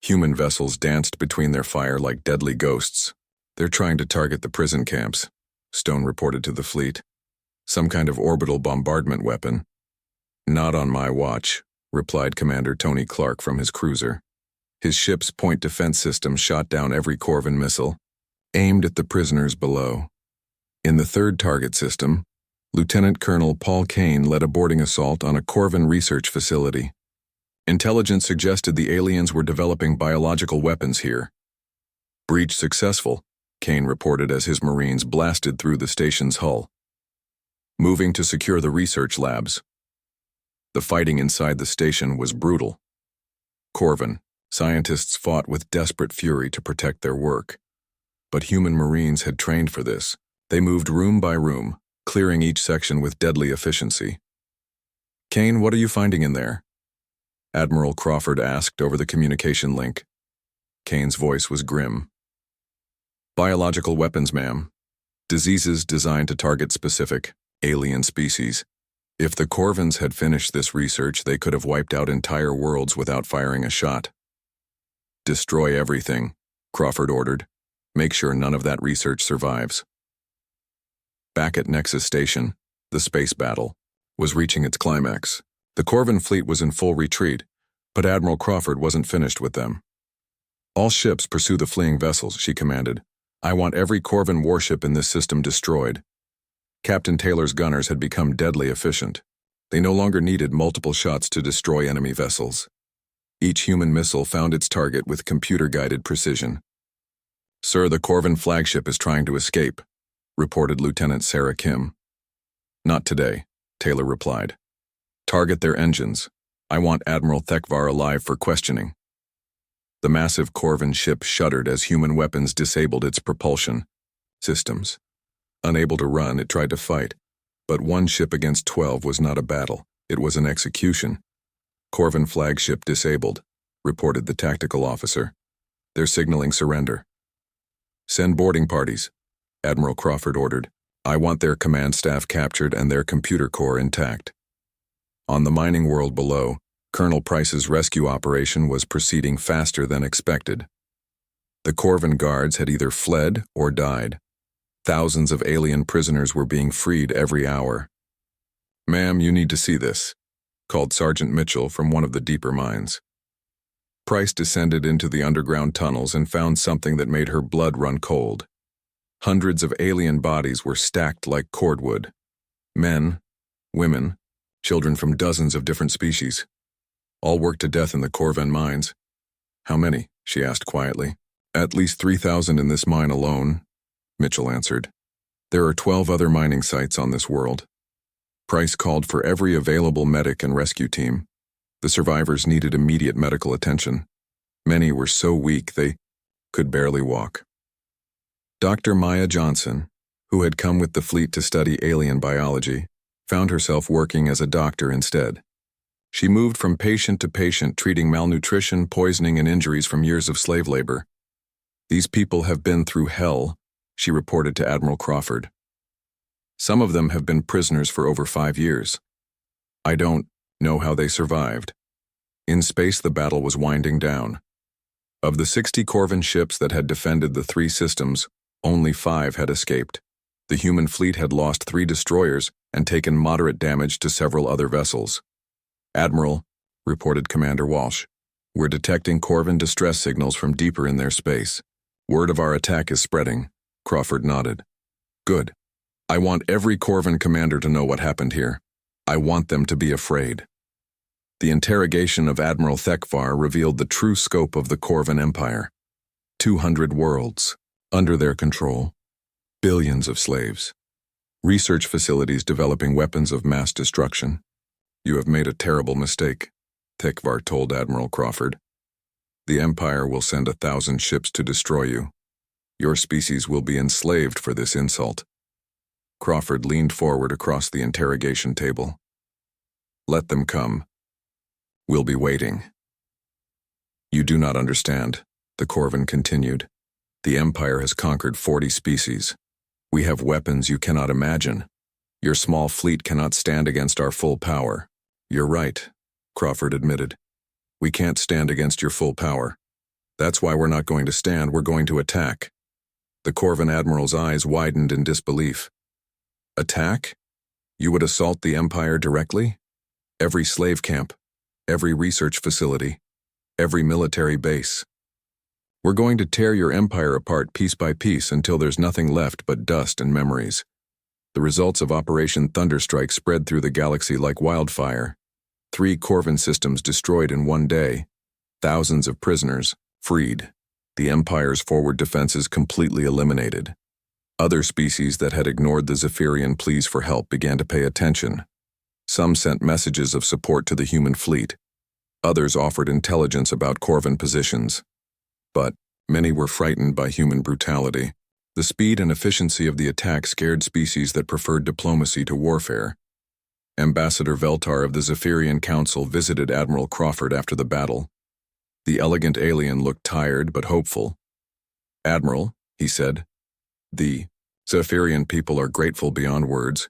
[SPEAKER 1] Human vessels danced between their fire like deadly ghosts. They're trying to target the prison camps, Stone reported to the fleet. Some kind of orbital bombardment weapon. Not on my watch, replied Commander Tony Clark from his cruiser. His ship's point defense system shot down every Corvan missile, aimed at the prisoners below. In the third target system, Lieutenant Colonel Paul Kane led a boarding assault on a Corvan research facility. Intelligence suggested the aliens were developing biological weapons here. Breach successful, Kane reported as his Marines blasted through the station's hull. Moving to secure the research labs. The fighting inside the station was brutal. Corvan, scientists fought with desperate fury to protect their work. But human Marines had trained for this. They moved room by room, clearing each section with deadly efficiency. Kane, what are you finding in there? Admiral Crawford asked over the communication link. Kane's voice was grim. Biological weapons, ma'am. Diseases designed to target specific, alien species. If the Corvans had finished this research, they could have wiped out entire worlds without firing a shot. Destroy everything, Crawford ordered. Make sure none of that research survives. Back at Nexus Station, the space battle was reaching its climax. The Corvan fleet was in full retreat, but Admiral Crawford wasn't finished with them. All ships pursue the fleeing vessels, she commanded. I want every Corvan warship in this system destroyed. Captain Taylor's gunners had become deadly efficient. They no longer needed multiple shots to destroy enemy vessels. Each human missile found its target with computer-guided precision. Sir, the Corvan flagship is trying to escape, reported Lieutenant Sarah Kim. Not today, Taylor replied. Target their engines. I want Admiral Thekvar alive for questioning. The massive Corvan ship shuddered as human weapons disabled its propulsion systems. Unable to run, it tried to fight. But one ship against 12 was not a battle. It was an execution. Corvan flagship disabled, reported the tactical officer. They're signaling surrender. Send boarding parties, Admiral Crawford ordered. I want their command staff captured and their computer core intact. On the mining world below, Colonel Price's rescue operation was proceeding faster than expected. The Corvan guards had either fled or died. Thousands of alien prisoners were being freed every hour. Ma'am, you need to see this, called Sergeant Mitchell from one of the deeper mines. Price descended into the underground tunnels and found something that made her blood run cold. Hundreds of alien bodies were stacked like cordwood. Men, women, children from dozens of different species. All worked to death in the Corvan mines. How many? She asked quietly. At least 3,000 in this mine alone, Mitchell answered. There are 12 other mining sites on this world. Price called for every available medic and rescue team. The survivors needed immediate medical attention. Many were so weak they could barely walk. Dr. Maya Johnson, who had come with the fleet to study alien biology, found herself working as a doctor instead. She moved from patient to patient, treating malnutrition, poisoning, and injuries from years of slave labor. "These people have been through hell," she reported to Admiral Crawford. "Some of them have been prisoners for over 5 years. I don't know how they survived." In space, the battle was winding down. Of the 60 Corvan ships that had defended the 3 systems, only 5 had escaped. The human fleet had lost 3 destroyers and taken moderate damage to several other vessels. "Admiral," reported Commander Walsh, "we're detecting Corvan distress signals from deeper in their space. Word of our attack is spreading." Crawford nodded. "Good. I want every Corvan commander to know what happened here. I want them to be afraid." The interrogation of Admiral Thekvar revealed the true scope of the Corvan Empire. 200 worlds, under their control. Billions of slaves. Research facilities developing weapons of mass destruction. "You have made a terrible mistake," Thekvar told Admiral Crawford. "The Empire will send 1,000 ships to destroy you. Your species will be enslaved for this insult." Crawford leaned forward across the interrogation table. "Let them come. We'll be waiting." "You do not understand," the Corvan continued. "The Empire has conquered 40 species. We have weapons you cannot imagine. Your small fleet cannot stand against our full power." "You're right," Crawford admitted. "We can't stand against your full power. That's why we're not going to stand, we're going to attack." The Corvan Admiral's eyes widened in disbelief. "Attack? You would assault the Empire directly? Every slave camp, every research facility, every military base. We're going to tear your empire apart piece by piece until there's nothing left but dust and memories." The results of Operation Thunderstrike spread through the galaxy like wildfire. 3 Corvan systems destroyed in one day. Thousands of prisoners freed. The Empire's forward defenses completely eliminated. Other species that had ignored the Zephyrian pleas for help began to pay attention. Some sent messages of support to the human fleet. Others offered intelligence about Corvan positions. But many were frightened by human brutality. The speed and efficiency of the attack scared species that preferred diplomacy to warfare. Ambassador Veltar of the Zephyrian Council visited Admiral Crawford after the battle. The elegant alien looked tired but hopeful. "Admiral," he said, "the Zephyrian people are grateful beyond words.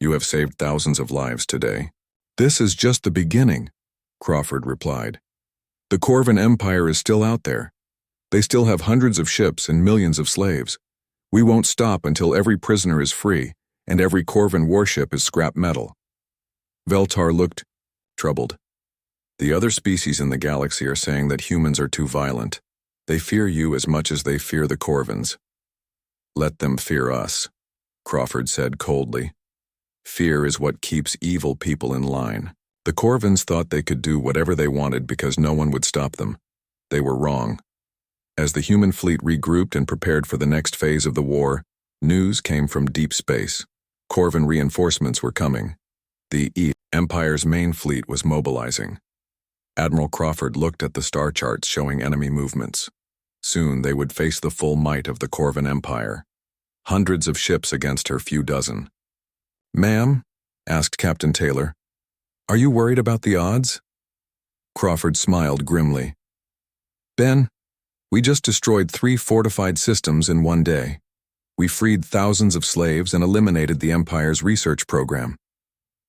[SPEAKER 1] You have saved thousands of lives today." "This is just the beginning," Crawford replied. "The Corvan Empire is still out there. They still have hundreds of ships and millions of slaves. We won't stop until every prisoner is free and every Corvan warship is scrap metal." Veltar looked troubled. "The other species in the galaxy are saying that humans are too violent. They fear you as much as they fear the Corvans." "Let them fear us," Crawford said coldly. "Fear is what keeps evil people in line." The Corvans thought they could do whatever they wanted because no one would stop them. They were wrong. As the human fleet regrouped and prepared for the next phase of the war, news came from deep space. Corvan reinforcements were coming. The Empire's main fleet was mobilizing. Admiral Crawford looked at the star charts showing enemy movements. Soon they would face the full might of the Corvan Empire. Hundreds of ships against her few dozen. "Ma'am," asked Captain Taylor, "are you worried about the odds?" Crawford smiled grimly. "Ben, we just destroyed 3 fortified systems in one day. We freed thousands of slaves and eliminated the Empire's research program.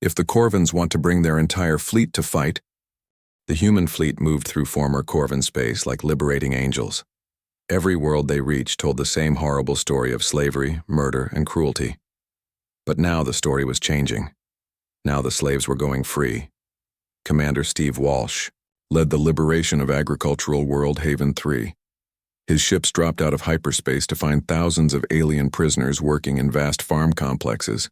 [SPEAKER 1] If the Corvans want to bring their entire fleet to fight..." The human fleet moved through former Corvan space like liberating angels. Every world they reached told the same horrible story of slavery, murder, and cruelty. But now the story was changing. Now the slaves were going free. Commander Steve Walsh led the liberation of agricultural world Haven 3. His ships dropped out of hyperspace to find thousands of alien prisoners working in vast farm complexes.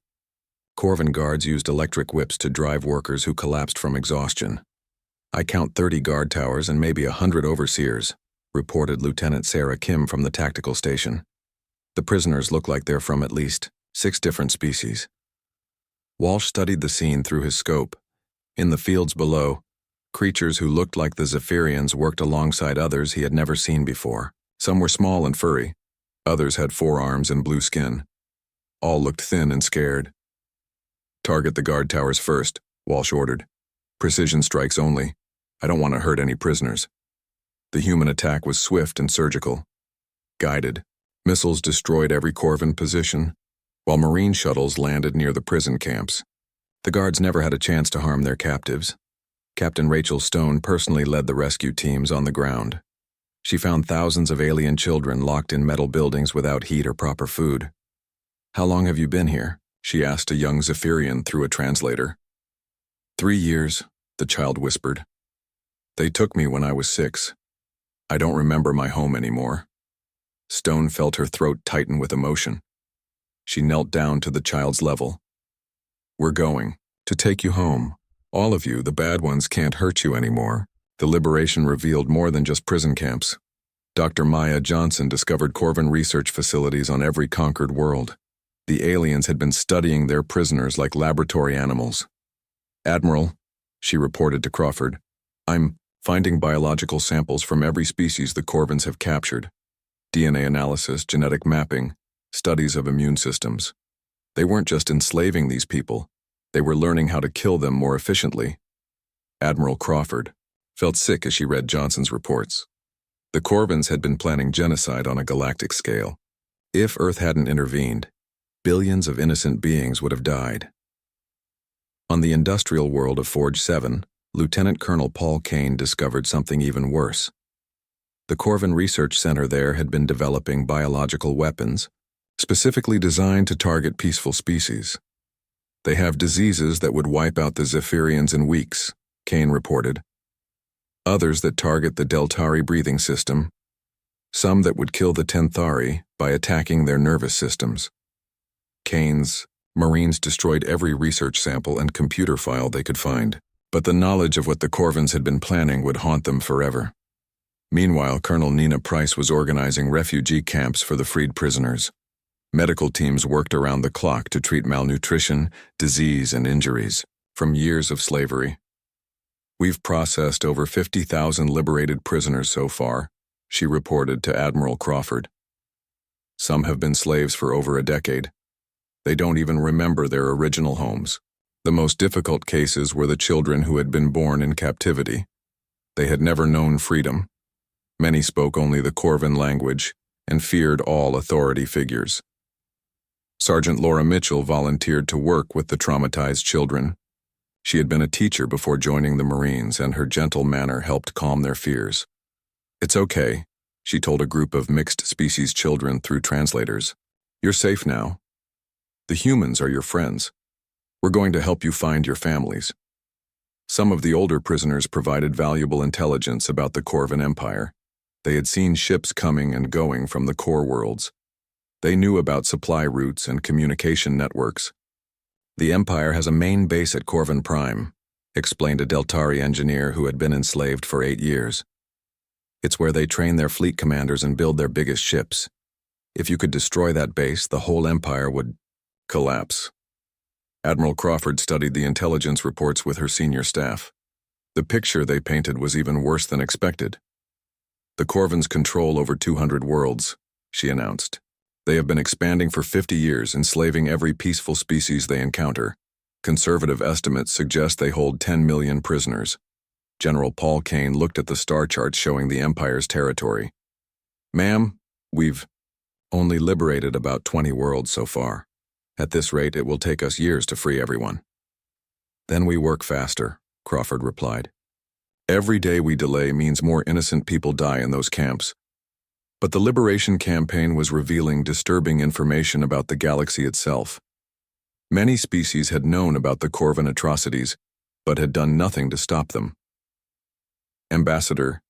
[SPEAKER 1] Corvan guards used electric whips to drive workers who collapsed from exhaustion. "I count 30 guard towers and maybe 100 overseers," reported Lieutenant Sarah Kim from the tactical station. "The prisoners look like they're from at least 6 different species." Walsh studied the scene through his scope. In the fields below, creatures who looked like the Zephyrians worked alongside others he had never seen before. Some were small and furry. Others had 4 arms and blue skin. All looked thin and scared. "Target the guard towers first," Walsh ordered. "Precision strikes only. I don't want to hurt any prisoners." The human attack was swift and surgical. Guided, missiles destroyed every Corvan position, while Marine shuttles landed near the prison camps. The guards never had a chance to harm their captives. Captain Rachel Stone personally led the rescue teams on the ground. She found thousands of alien children locked in metal buildings without heat or proper food. "How long have you been here?" she asked a young Zephyrian through a translator. 3 years, the child whispered. "They took me when I was 6. I don't remember my home anymore." Stone felt her throat tighten with emotion. She knelt down to the child's level. "We're going to take you home. All of you, the bad ones, can't hurt you anymore." The liberation revealed more than just prison camps. Dr. Maya Johnson discovered Corvan research facilities on every conquered world. The aliens had been studying their prisoners like laboratory animals. "Admiral," she reported to Crawford, "I'm finding biological samples from every species the Corvans have captured. DNA analysis, genetic mapping, studies of immune systems. They weren't just enslaving these people. They were learning how to kill them more efficiently." Admiral Crawford felt sick as she read Johnson's reports. The Corvans had been planning genocide on a galactic scale. If Earth hadn't intervened, billions of innocent beings would have died. On the industrial world of Forge 7, Lieutenant Colonel Paul Kane discovered something even worse. The Corvan Research Center there had been developing biological weapons, specifically designed to target peaceful species. "They have diseases that would wipe out the Zephyrians in weeks," Kane reported. "Others that target the Deltari breathing system. Some that would kill the Tenthari by attacking their nervous systems." Kane's Marines destroyed every research sample and computer file they could find, but the knowledge of what the Corvans had been planning would haunt them forever. Meanwhile, Colonel Nina Price was organizing refugee camps for the freed prisoners. Medical teams worked around the clock to treat malnutrition, disease, and injuries from years of slavery. "We've processed over 50,000 liberated prisoners so far," she reported to Admiral Crawford. "Some have been slaves for over a decade. They don't even remember their original homes. The most difficult cases were the children who had been born in captivity. They had never known freedom. Many spoke only the Corvan language and feared all authority figures." Sergeant Laura Mitchell volunteered to work with the traumatized children. She had been a teacher before joining the Marines, and her gentle manner helped calm their fears. "It's okay," she told a group of mixed-species children through translators. "You're safe now. The humans are your friends. We're going to help you find your families." Some of the older prisoners provided valuable intelligence about the Corvan Empire. They had seen ships coming and going from the core worlds. They knew about supply routes and communication networks. "The Empire has a main base at Corvan Prime," explained a Deltari engineer who had been enslaved for 8 years. "It's where they train their fleet commanders and build their biggest ships. If you could destroy that base, the whole Empire would collapse." Admiral Crawford studied the intelligence reports with her senior staff. The picture they painted was even worse than expected. "The Corvans control over 200 worlds," she announced. "They have been expanding for 50 years, enslaving every peaceful species they encounter. Conservative estimates suggest they hold 10 million prisoners." General Paul Kane looked at the star charts showing the Empire's territory. "Ma'am, we've only liberated about 20 worlds so far. At this rate, it will take us years to free everyone." "Then we work faster," Crawford replied. "Every day we delay means more innocent people die in those camps." But the liberation campaign was revealing disturbing information about the galaxy itself. Many species had known about the Corvan atrocities, but had done nothing to stop them. Ambassador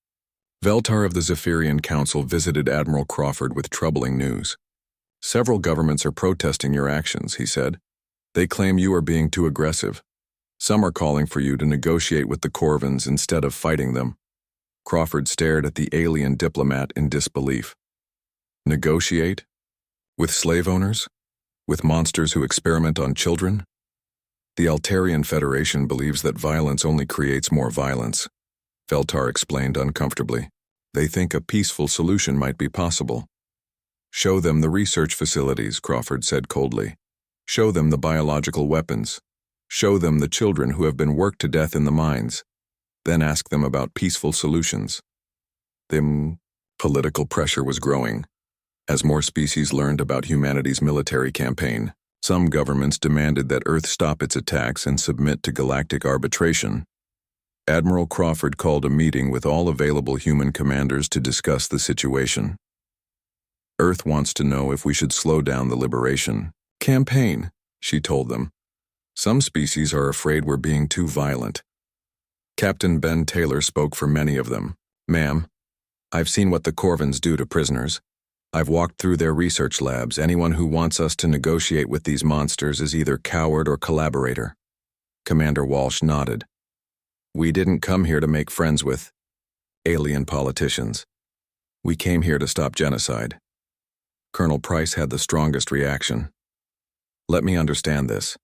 [SPEAKER 1] Veltar of the Zephyrian Council visited Admiral Crawford with troubling news. "Several governments are protesting your actions," he said. "They claim you are being too aggressive. Some are calling for you to negotiate with the Corvans instead of fighting them." Crawford stared at the alien diplomat in disbelief. "Negotiate? With slave owners? With monsters who experiment on children?" "The Altarian Federation believes that violence only creates more violence," Veltar explained uncomfortably. "They think a peaceful solution might be possible." Show them the research facilities, Crawford said coldly. Show them the biological weapons. Show them the children who have been worked to death in the mines. Then ask them about peaceful solutions. Political pressure was growing. As more species learned about humanity's military campaign, some governments demanded that Earth stop its attacks and submit to galactic arbitration. Admiral Crawford called a meeting with all available human commanders to discuss the situation. Earth wants to know if we should slow down the liberation campaign, she told them. Some species are afraid we're being too violent. Captain Ben Taylor spoke for many of them. Ma'am, I've seen what the Corvins do to prisoners. I've walked through their research labs. Anyone who wants us to negotiate with these monsters is either coward or collaborator. Commander Walsh nodded. We didn't come here to make friends with alien politicians. We came here to stop genocide. Colonel Price had the strongest reaction. Let me understand this.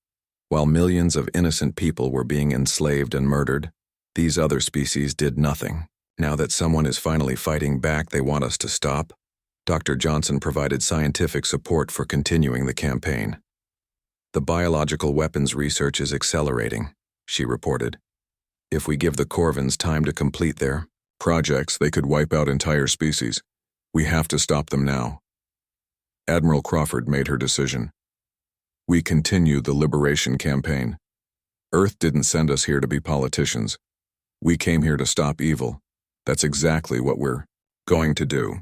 [SPEAKER 1] While millions of innocent people were being enslaved and murdered, these other species did nothing. Now that someone is finally fighting back, they want us to stop. Dr. Johnson provided scientific support for continuing the campaign. The biological weapons research is accelerating, she reported. If we give the Corvins time to complete their projects, they could wipe out entire species. We have to stop them now. Admiral Crawford made her decision. We continue the liberation campaign. Earth didn't send us here to be politicians. We came here to stop evil. That's exactly what we're going to do.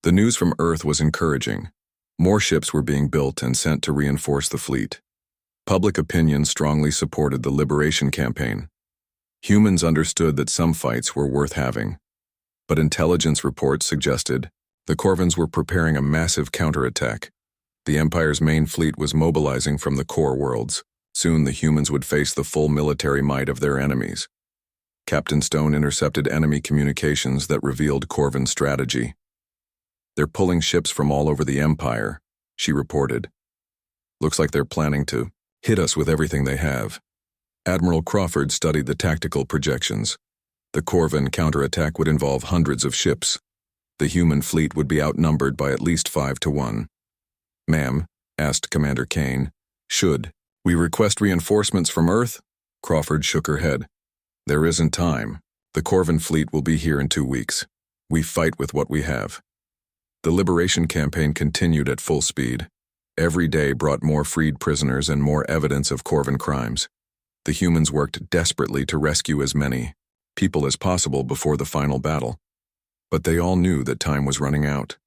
[SPEAKER 1] The news from Earth was encouraging. More ships were being built and sent to reinforce the fleet. Public opinion strongly supported the liberation campaign. Humans understood that some fights were worth having. But intelligence reports suggested the Corvins were preparing a massive counterattack. The Empire's main fleet was mobilizing from the core worlds. Soon the humans would face the full military might of their enemies. Captain Stone intercepted enemy communications that revealed Corvin strategy. They're pulling ships from all over the Empire, she reported. Looks like they're planning to hit us with everything they have. Admiral Crawford studied the tactical projections. The Corvin counterattack would involve hundreds of ships. The human fleet would be outnumbered by at least 5 to 1. Ma'am, asked Commander Kane, should we request reinforcements from Earth? Crawford shook her head. There isn't time. The Corvin fleet will be here in 2 weeks. We fight with what we have. The liberation campaign continued at full speed. Every day brought more freed prisoners and more evidence of Corvin crimes. The humans worked desperately to rescue as many people as possible before the final battle. But they all knew that time was running out.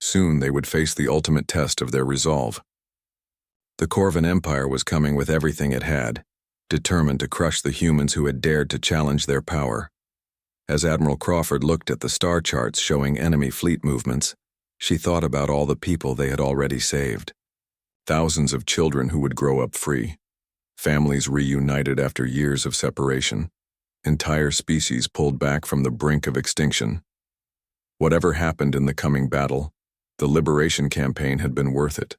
[SPEAKER 1] Soon they would face the ultimate test of their resolve. The Corvin Empire was coming with everything it had, determined to crush the humans who had dared to challenge their power. As Admiral Crawford looked at the star charts showing enemy fleet movements, she thought about all the people they had already saved. Thousands of children who would grow up free. Families reunited after years of separation. Entire species pulled back from the brink of extinction. Whatever happened in the coming battle, the liberation campaign had been worth it.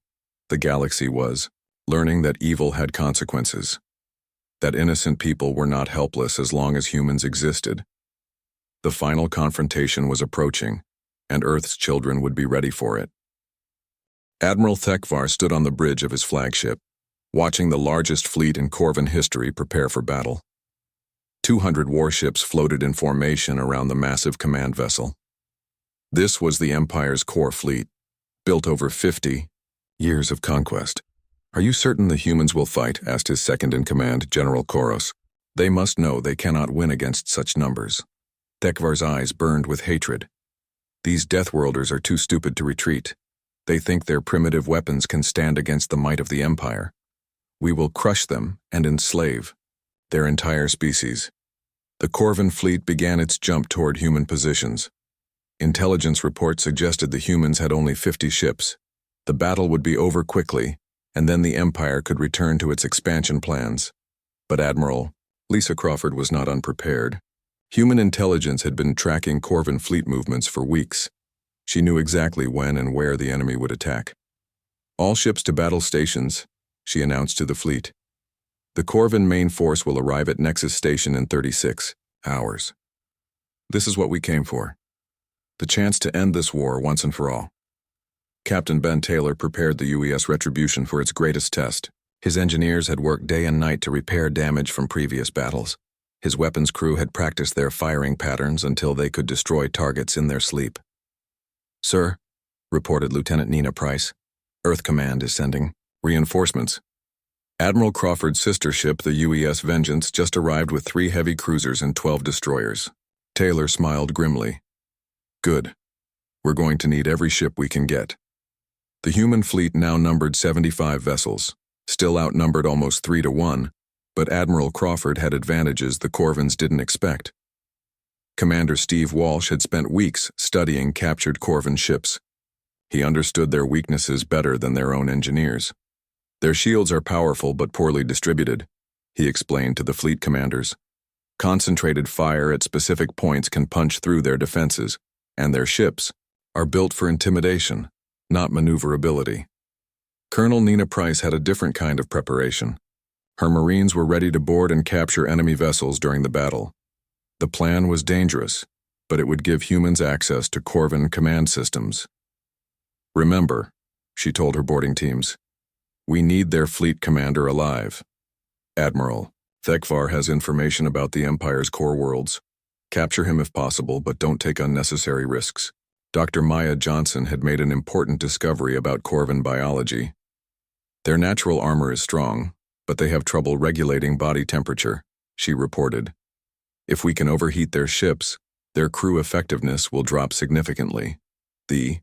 [SPEAKER 1] The galaxy was learning that evil had consequences, that innocent people were not helpless as long as humans existed. The final confrontation was approaching, and Earth's children would be ready for it. Admiral Thekvar stood on the bridge of his flagship, watching the largest fleet in Corvin history prepare for battle. 200 warships floated in formation around the massive command vessel. This was the Empire's core fleet, built over 50 years of conquest. Are you certain the humans will fight? Asked his second-in-command, General Koros. They must know they cannot win against such numbers. Thekvar's eyes burned with hatred. These Deathworlders are too stupid to retreat. They think their primitive weapons can stand against the might of the Empire. We will crush them and enslave their entire species. The Corvin fleet began its jump toward human positions. Intelligence reports suggested the humans had only 50 ships. The battle would be over quickly, and then the Empire could return to its expansion plans. But Admiral Lisa Crawford was not unprepared. Human intelligence had been tracking Corvin fleet movements for weeks. She knew exactly when and where the enemy would attack. All ships to battle stations, she announced to the fleet. The Corvin main force will arrive at Nexus Station in 36 hours. This is what we came for. The chance to end this war once and for all. Captain Ben Taylor prepared the UES Retribution for its greatest test. His engineers had worked day and night to repair damage from previous battles. His weapons crew had practiced their firing patterns until they could destroy targets in their sleep. "Sir," reported Lieutenant Nina Price, "Earth Command is sending reinforcements." Admiral Crawford's sister ship, the UES Vengeance, just arrived with 3 heavy cruisers and 12 destroyers. Taylor smiled grimly. "Good. We're going to need every ship we can get." The human fleet now numbered 75 vessels, still outnumbered almost 3 to 1, but Admiral Crawford had advantages the Corvins didn't expect. Commander Steve Walsh had spent weeks studying captured Corvin ships. He understood their weaknesses better than their own engineers. "Their shields are powerful but poorly distributed," he explained to the fleet commanders. "Concentrated fire at specific points can punch through their defenses, and their ships are built for intimidation, not maneuverability." Colonel Nina Price had a different kind of preparation. Her Marines were ready to board and capture enemy vessels during the battle. The plan was dangerous, but it would give humans access to Corvin command systems. "Remember," she told her boarding teams, "we need their fleet commander alive. Admiral Thekvar has information about the Empire's core worlds. Capture him if possible, but don't take unnecessary risks." Dr. Maya Johnson had made an important discovery about Corvin biology. "Their natural armor is strong, but they have trouble regulating body temperature," she reported. "If we can overheat their ships, their crew effectiveness will drop significantly." The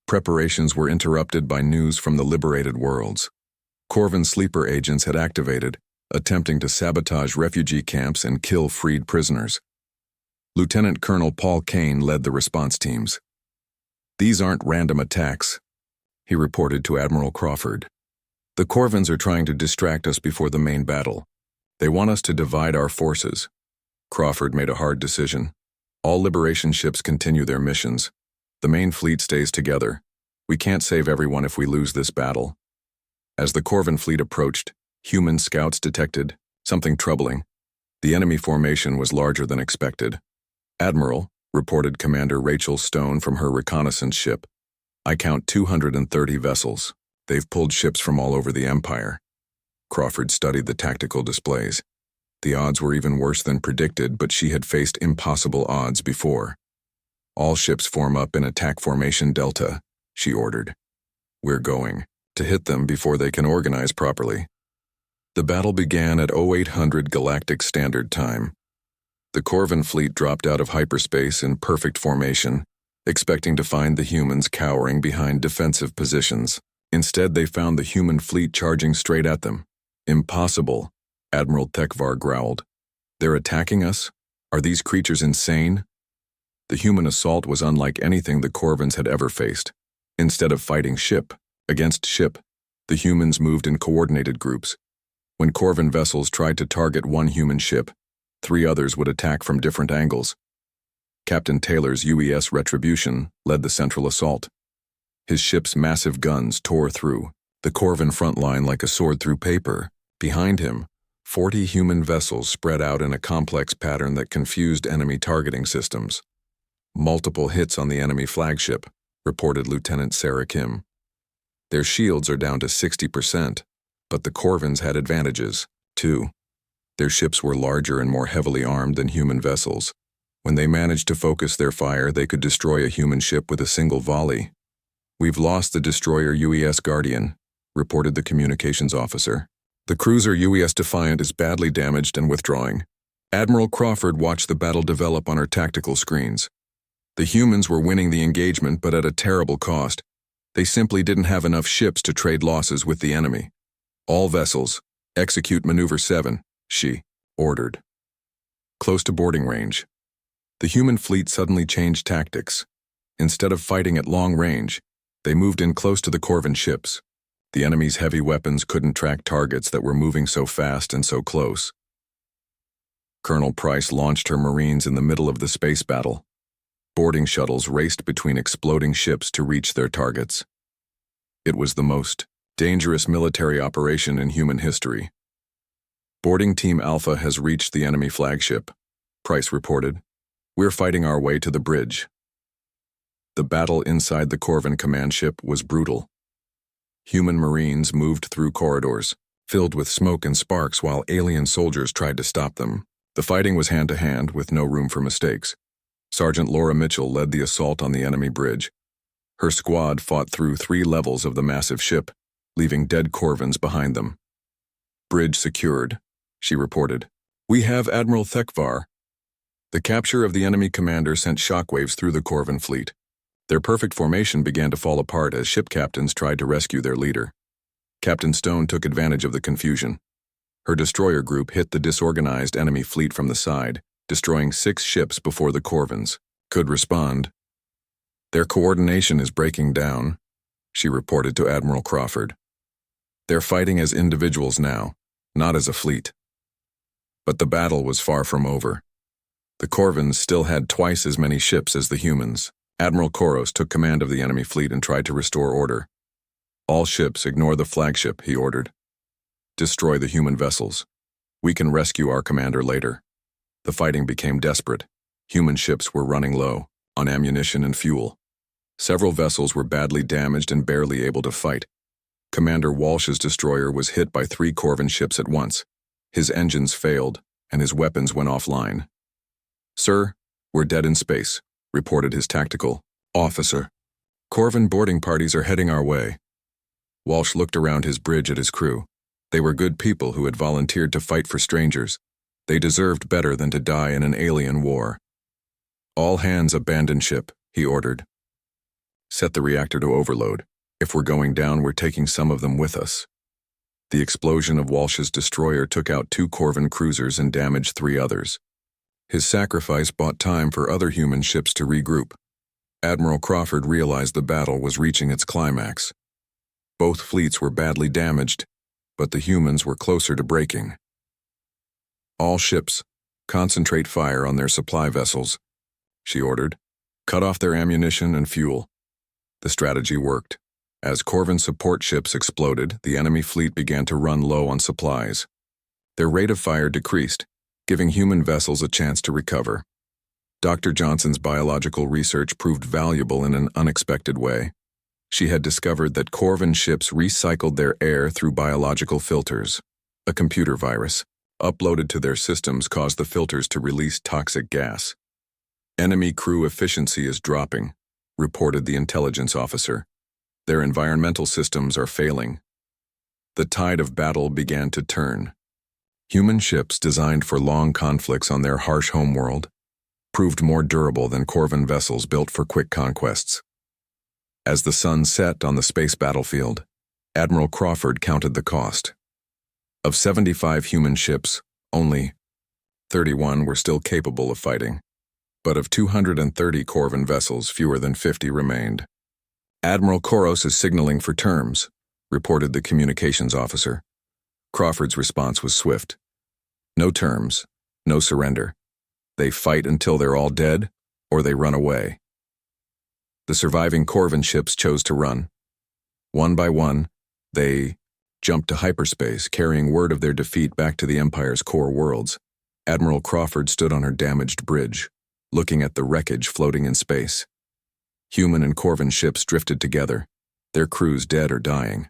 [SPEAKER 1] preparations were interrupted by news from the liberated worlds. Corvin sleeper agents had activated, attempting to sabotage refugee camps and kill freed prisoners. Lieutenant Colonel Paul Kane led the response teams. "These aren't random attacks," he reported to Admiral Crawford. "The Corvins are trying to distract us before the main battle. They want us to divide our forces." Crawford made a hard decision. All liberation ships continue their missions. The main fleet stays together. We can't save everyone if we lose this battle. As the Corvin fleet approached, human scouts detected something troubling. The enemy formation was larger than expected. "Admiral," reported Commander Rachel Stone from her reconnaissance ship, "I count 230 vessels. They've pulled ships from all over the Empire." Crawford studied the tactical displays. The odds were even worse than predicted, but she had faced impossible odds before. "All ships form up in attack formation Delta," she ordered. "We're going to hit them before they can organize properly." The battle began at 0800 Galactic Standard Time. The Corvin fleet dropped out of hyperspace in perfect formation, expecting to find the humans cowering behind defensive positions. Instead, they found the human fleet charging straight at them. "Impossible," Admiral Thekvar growled. "They're attacking us? Are these creatures insane?" The human assault was unlike anything the Corvins had ever faced. Instead of fighting ship against ship, the humans moved in coordinated groups. When Corvin vessels tried to target one human ship, 3 others would attack from different angles. Captain Taylor's UES Retribution led the central assault. His ship's massive guns tore through the Corvin front line like a sword through paper. Behind him, 40 human vessels spread out in a complex pattern that confused enemy targeting systems. "Multiple hits on the enemy flagship," reported Lieutenant Sarah Kim. "Their shields are down to 60%, but the Corvins had advantages, too. Their ships were larger and more heavily armed than human vessels. When they managed to focus their fire, they could destroy a human ship with a single volley." "We've lost the destroyer UES Guardian," reported the communications officer. "The cruiser UES Defiant is badly damaged and withdrawing." Admiral Crawford watched the battle develop on her tactical screens. The humans were winning the engagement, but at a terrible cost. They simply didn't have enough ships to trade losses with the enemy. "All vessels, execute Maneuver 7, she ordered. Close to boarding range, the human fleet suddenly changed tactics. Instead of fighting at long range, they moved in close to the Corvin ships. The enemy's heavy weapons couldn't track targets that were moving so fast and so close. Colonel Price launched her Marines in the middle of the space battle. Boarding shuttles raced between exploding ships to reach their targets. It was the most dangerous military operation in human history. "Boarding Team Alpha has reached the enemy flagship," Price reported. "We're fighting our way to the bridge." The battle inside the Corvin command ship was brutal. Human Marines moved through corridors, filled with smoke and sparks while alien soldiers tried to stop them. The fighting was hand-to-hand with no room for mistakes. Sergeant Laura Mitchell led the assault on the enemy bridge. Her squad fought through 3 levels of the massive ship, leaving dead Corvins behind them. "Bridge secured," she reported. "We have Admiral Thekvar." The capture of the enemy commander sent shockwaves through the Corvin fleet. Their perfect formation began to fall apart as ship captains tried to rescue their leader. Captain Stone took advantage of the confusion. Her destroyer group hit the disorganized enemy fleet from the side, destroying 6 ships before the Corvins could respond. "Their coordination is breaking down," she reported to Admiral Crawford. "They're fighting as individuals now, not as a fleet." But the battle was far from over. The Corvins still had twice as many ships as the humans. Admiral Koros took command of the enemy fleet and tried to restore order. "All ships ignore the flagship," he ordered. "Destroy the human vessels. We can rescue our commander later." The fighting became desperate. Human ships were running low on ammunition and fuel. Several vessels were badly damaged and barely able to fight. Commander Walsh's destroyer was hit by 3 Corvin ships at once. His engines failed, and his weapons went offline. "Sir, we're dead in space," reported his tactical officer. "Corvin boarding parties are heading our way." Walsh looked around his bridge at his crew. They were good people who had volunteered to fight for strangers. They deserved better than to die in an alien war. "All hands abandon ship," he ordered. "Set the reactor to overload. If we're going down, we're taking some of them with us." The explosion of Walsh's destroyer took out 2 Corvin cruisers and damaged 3 others. His sacrifice bought time for other human ships to regroup. Admiral Crawford realized the battle was reaching its climax. Both fleets were badly damaged, but the humans were closer to breaking. "All ships, concentrate fire on their supply vessels," she ordered. "Cut off their ammunition and fuel." The strategy worked. As Corvin support ships exploded, the enemy fleet began to run low on supplies. Their rate of fire decreased, giving human vessels a chance to recover. Dr. Johnson's biological research proved valuable in an unexpected way. She had discovered that Corvin ships recycled their air through biological filters. A computer virus, uploaded to their systems, caused the filters to release toxic gas. "Enemy crew efficiency is dropping," reported the intelligence officer. "Their environmental systems are failing." The tide of battle began to turn. Human ships designed for long conflicts on their harsh homeworld proved more durable than Corvin vessels built for quick conquests. As the sun set on the space battlefield, Admiral Crawford counted the cost. Of 75 human ships, only 31 were still capable of fighting, but of 230 Corvin vessels, fewer than 50 remained. "Admiral Koros is signaling for terms," reported the communications officer. Crawford's response was swift. "No terms, no surrender. They fight until they're all dead, or they run away." The surviving Corvin ships chose to run. One by one, they jumped to hyperspace, carrying word of their defeat back to the Empire's core worlds. Admiral Crawford stood on her damaged bridge, looking at the wreckage floating in space. Human and Corvin ships drifted together, their crews dead or dying.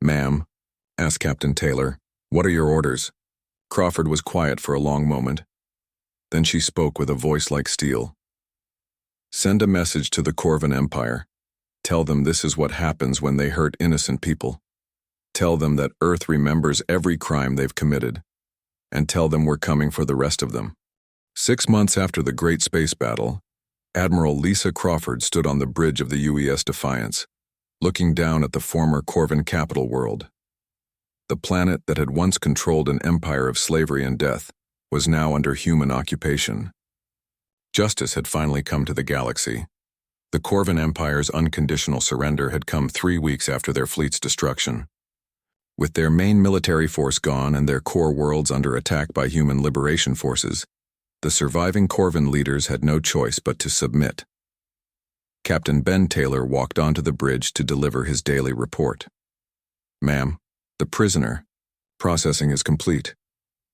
[SPEAKER 1] "Ma'am," asked Captain Taylor, "what are your orders?" Crawford was quiet for a long moment. Then she spoke with a voice like steel. "Send a message to the Corvin Empire. Tell them this is what happens when they hurt innocent people. Tell them that Earth remembers every crime they've committed. And tell them we're coming for the rest of them." 6 months after the Great Space Battle, Admiral Lisa Crawford stood on the bridge of the UES Defiance, looking down at the former Corvin capital world. The planet that had once controlled an empire of slavery and death was now under human occupation. Justice had finally come to the galaxy. The Corvin Empire's unconditional surrender had come 3 weeks after their fleet's destruction. With their main military force gone and their core worlds under attack by human liberation forces, the surviving Corvin leaders had no choice but to submit. Captain Ben Taylor walked onto the bridge to deliver his daily report. "Ma'am, the prisoner processing is complete.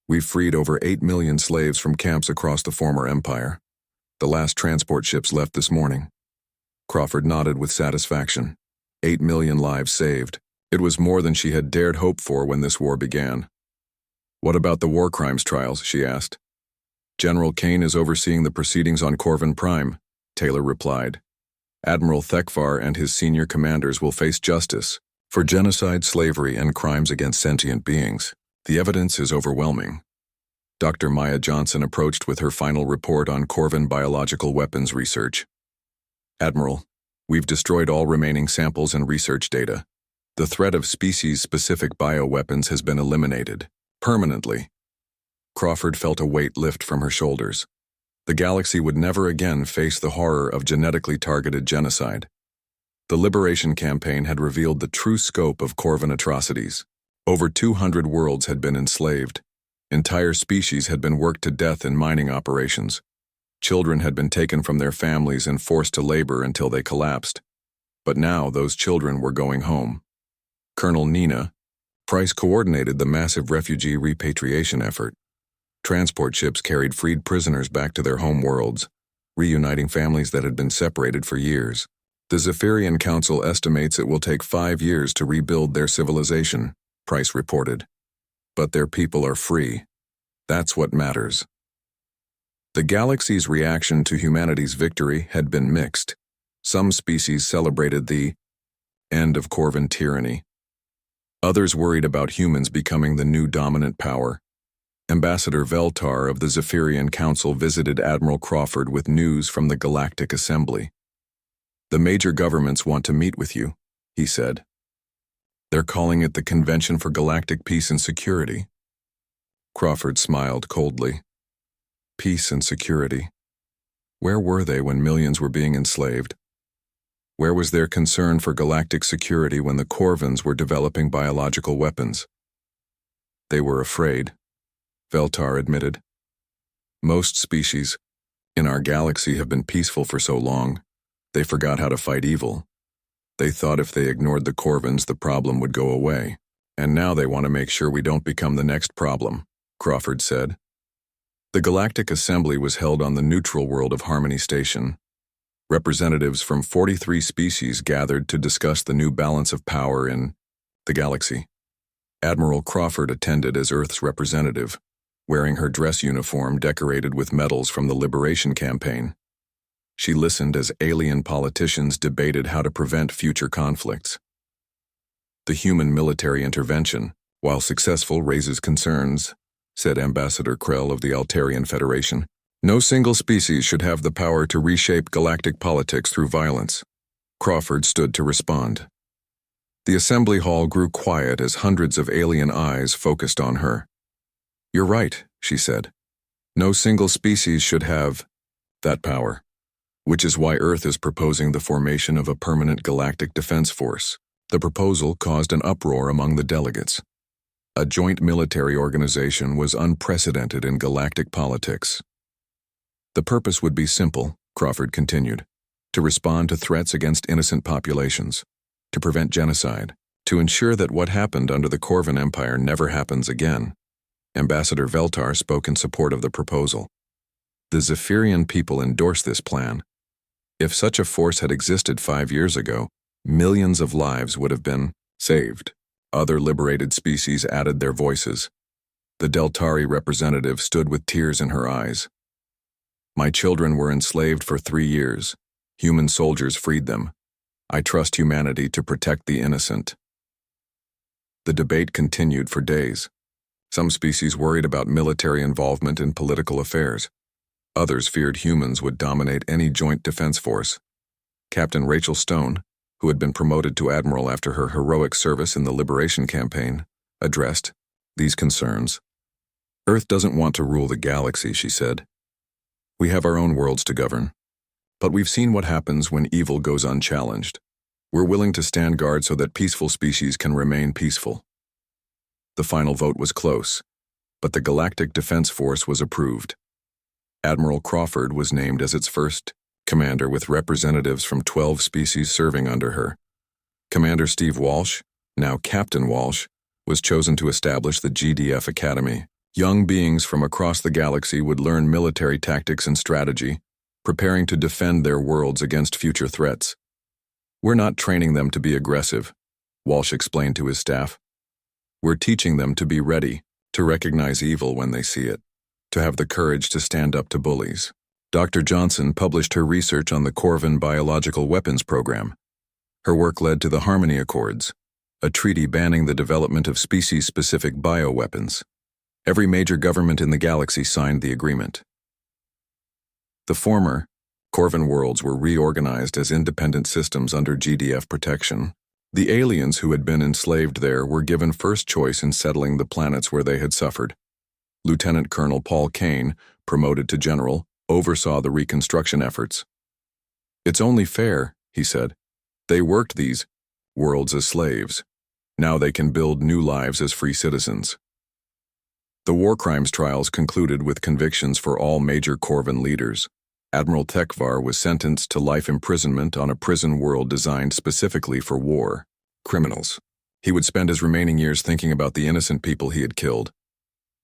[SPEAKER 1] We've freed over 8 million slaves from camps across the former empire. The last transport ships left this morning." Crawford nodded with satisfaction. 8 million lives saved. It was more than she had dared hope for when this war began. What about the war crimes trials, she asked. General Kane is overseeing the proceedings on Corvin Prime, Taylor replied. Admiral Thekvar and his senior commanders will face justice for genocide, slavery, and crimes against sentient beings. The evidence is overwhelming. Dr. Maya Johnson approached with her final report on Corvin biological weapons research. Admiral, we've destroyed all remaining samples and research data. The threat of species-specific bioweapons has been eliminated, permanently. Crawford felt a weight lift from her shoulders. The galaxy would never again face the horror of genetically targeted genocide. The Liberation Campaign had revealed the true scope of Corvin atrocities. Over 200 worlds had been enslaved. Entire species had been worked to death in mining operations. Children had been taken from their families and forced to labor until they collapsed. But now those children were going home. Colonel Nina Price coordinated the massive refugee repatriation effort. Transport ships carried freed prisoners back to their home worlds, reuniting families that had been separated for years. The Zephyrian Council estimates it will take 5 years to rebuild their civilization, Price reported. But their people are free. That's what matters. The galaxy's reaction to humanity's victory had been mixed. Some species celebrated the end of Corvin tyranny. Others worried about humans becoming the new dominant power. Ambassador Veltar of the Zephyrian Council visited Admiral Crawford with news from the Galactic Assembly. The major governments want to meet with you, he said. They're calling it the Convention for Galactic Peace and Security. Crawford smiled coldly. Peace and security. Where were they when millions were being enslaved? Where was their concern for galactic security when the Corvins were developing biological weapons? They were afraid, Veltar admitted. Most species in our galaxy have been peaceful for so long, they forgot how to fight evil. They thought if they ignored the Corvins, the problem would go away. And now they want to make sure we don't become the next problem, Crawford said. The Galactic Assembly was held on the neutral world of Harmony Station. Representatives from 43 species gathered to discuss the new balance of power in the galaxy. Admiral Crawford attended as Earth's representative, wearing her dress uniform decorated with medals from the Liberation Campaign. She listened as alien politicians debated how to prevent future conflicts. The human military intervention, while successful, raises concerns, said Ambassador Krell of the Altarian Federation. No single species should have the power to reshape galactic politics through violence. Crawford stood to respond. The assembly hall grew quiet as hundreds of alien eyes focused on her. You're right, she said. No single species should have that power, which is why Earth is proposing the formation of a permanent galactic defense force. The proposal caused an uproar among the delegates. A joint military organization was unprecedented in galactic politics. The purpose would be simple, Crawford continued, to respond to threats against innocent populations, to prevent genocide, to ensure that what happened under the Corvin Empire never happens again. Ambassador Veltar spoke in support of the proposal. The Zephyrian people endorsed this plan. If such a force had existed 5 years ago, millions of lives would have been saved. Other liberated species added their voices. The Deltari representative stood with tears in her eyes. My children were enslaved for 3 years. Human soldiers freed them. I trust humanity to protect the innocent. The debate continued for days. Some species worried about military involvement in political affairs. Others feared humans would dominate any joint defense force. Captain Rachel Stone, who had been promoted to admiral after her heroic service in the Liberation Campaign, addressed these concerns. Earth doesn't want to rule the galaxy, she said. We have our own worlds to govern. But we've seen what happens when evil goes unchallenged. We're willing to stand guard so that peaceful species can remain peaceful. The final vote was close, but the Galactic Defense Force was approved. Admiral Crawford was named as its first commander with representatives from 12 species serving under her. Commander Steve Walsh, now Captain Walsh, was chosen to establish the GDF Academy. Young beings from across the galaxy would learn military tactics and strategy, preparing to defend their worlds against future threats. "We're not training them to be aggressive," Walsh explained to his staff. "We're teaching them to be ready, to recognize evil when they see it, to have the courage to stand up to bullies." Dr. Johnson published her research on the Corvin Biological Weapons Program. Her work led to the Harmony Accords, a treaty banning the development of species-specific bioweapons. Every major government in the galaxy signed the agreement. The former, Corvin worlds, were reorganized as independent systems under GDF protection. The aliens who had been enslaved there were given first choice in settling the planets where they had suffered. Lieutenant Colonel Paul Kane, promoted to general, oversaw the reconstruction efforts. "It's only fair," he said. "They worked these worlds as slaves. Now they can build new lives as free citizens." The war crimes trials concluded with convictions for all major Corvin leaders. Admiral Tekvar was sentenced to life imprisonment on a prison world designed specifically for war criminals. He would spend his remaining years thinking about the innocent people he had killed.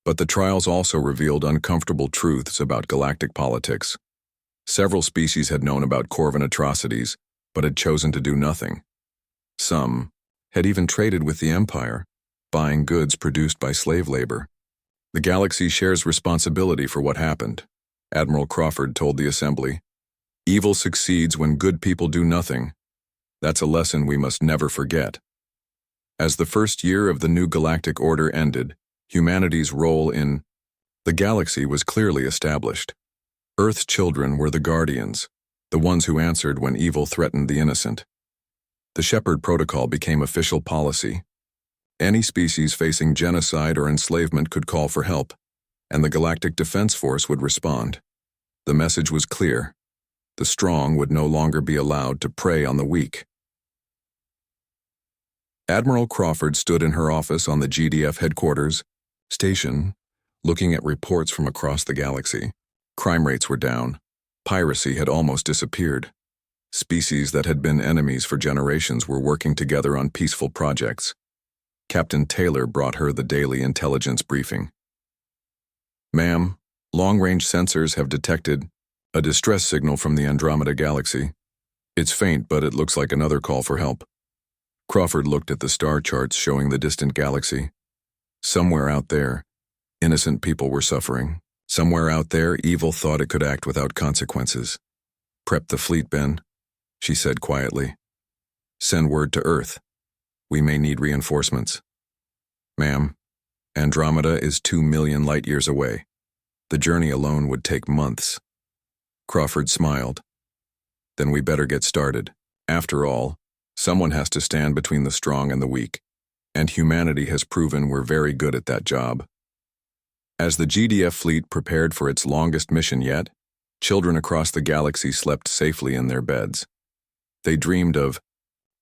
[SPEAKER 1] But the trials also revealed uncomfortable truths about galactic politics. Several species had known about Corvin atrocities, but had chosen to do nothing. Some had even traded with the Empire, buying goods produced by slave labor. "The galaxy shares responsibility for what happened," Admiral Crawford told the Assembly. "Evil succeeds when good people do nothing. That's a lesson we must never forget." As the first year of the new galactic order ended, humanity's role in the galaxy was clearly established. Earth's children were the guardians, the ones who answered when evil threatened the innocent. The Shepherd Protocol became official policy. Any species facing genocide or enslavement could call for help, and the Galactic Defense Force would respond. The message was clear. The strong would no longer be allowed to prey on the weak. Admiral Crawford stood in her office on the GDF headquarters station, looking at reports from across the galaxy. Crime rates were down. Piracy had almost disappeared. Species that had been enemies for generations were working together on peaceful projects. Captain Taylor brought her the daily intelligence briefing. "Ma'am, long-range sensors have detected a distress signal from the Andromeda galaxy. It's faint, but it looks like another call for help." Crawford looked at the star charts showing the distant galaxy. Somewhere out there, innocent people were suffering. Somewhere out there, evil thought it could act without consequences. "Prep the fleet, Ben," she said quietly. "Send word to Earth. We may need reinforcements." "Ma'am, Andromeda is 2 million light-years away. The journey alone would take months." Crawford smiled. "Then we better get started. After all, someone has to stand between the strong and the weak, and humanity has proven we're very good at that job." As the GDF fleet prepared for its longest mission yet, children across the galaxy slept safely in their beds. They dreamed of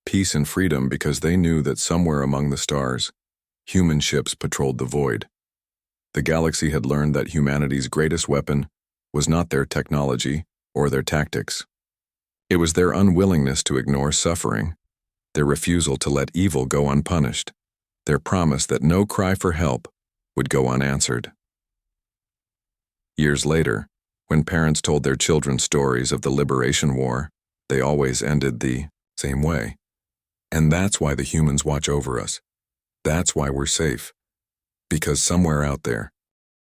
[SPEAKER 1] peace and freedom because they knew that somewhere among the stars, human ships patrolled the void. The galaxy had learned that humanity's greatest weapon was not their technology or their tactics. It was their unwillingness to ignore suffering, their refusal to let evil go unpunished, their promise that no cry for help would go unanswered. Years later, when parents told their children stories of the Liberation War, they always ended the same way. "And that's why the humans watch over us. That's why we're safe. Because somewhere out there,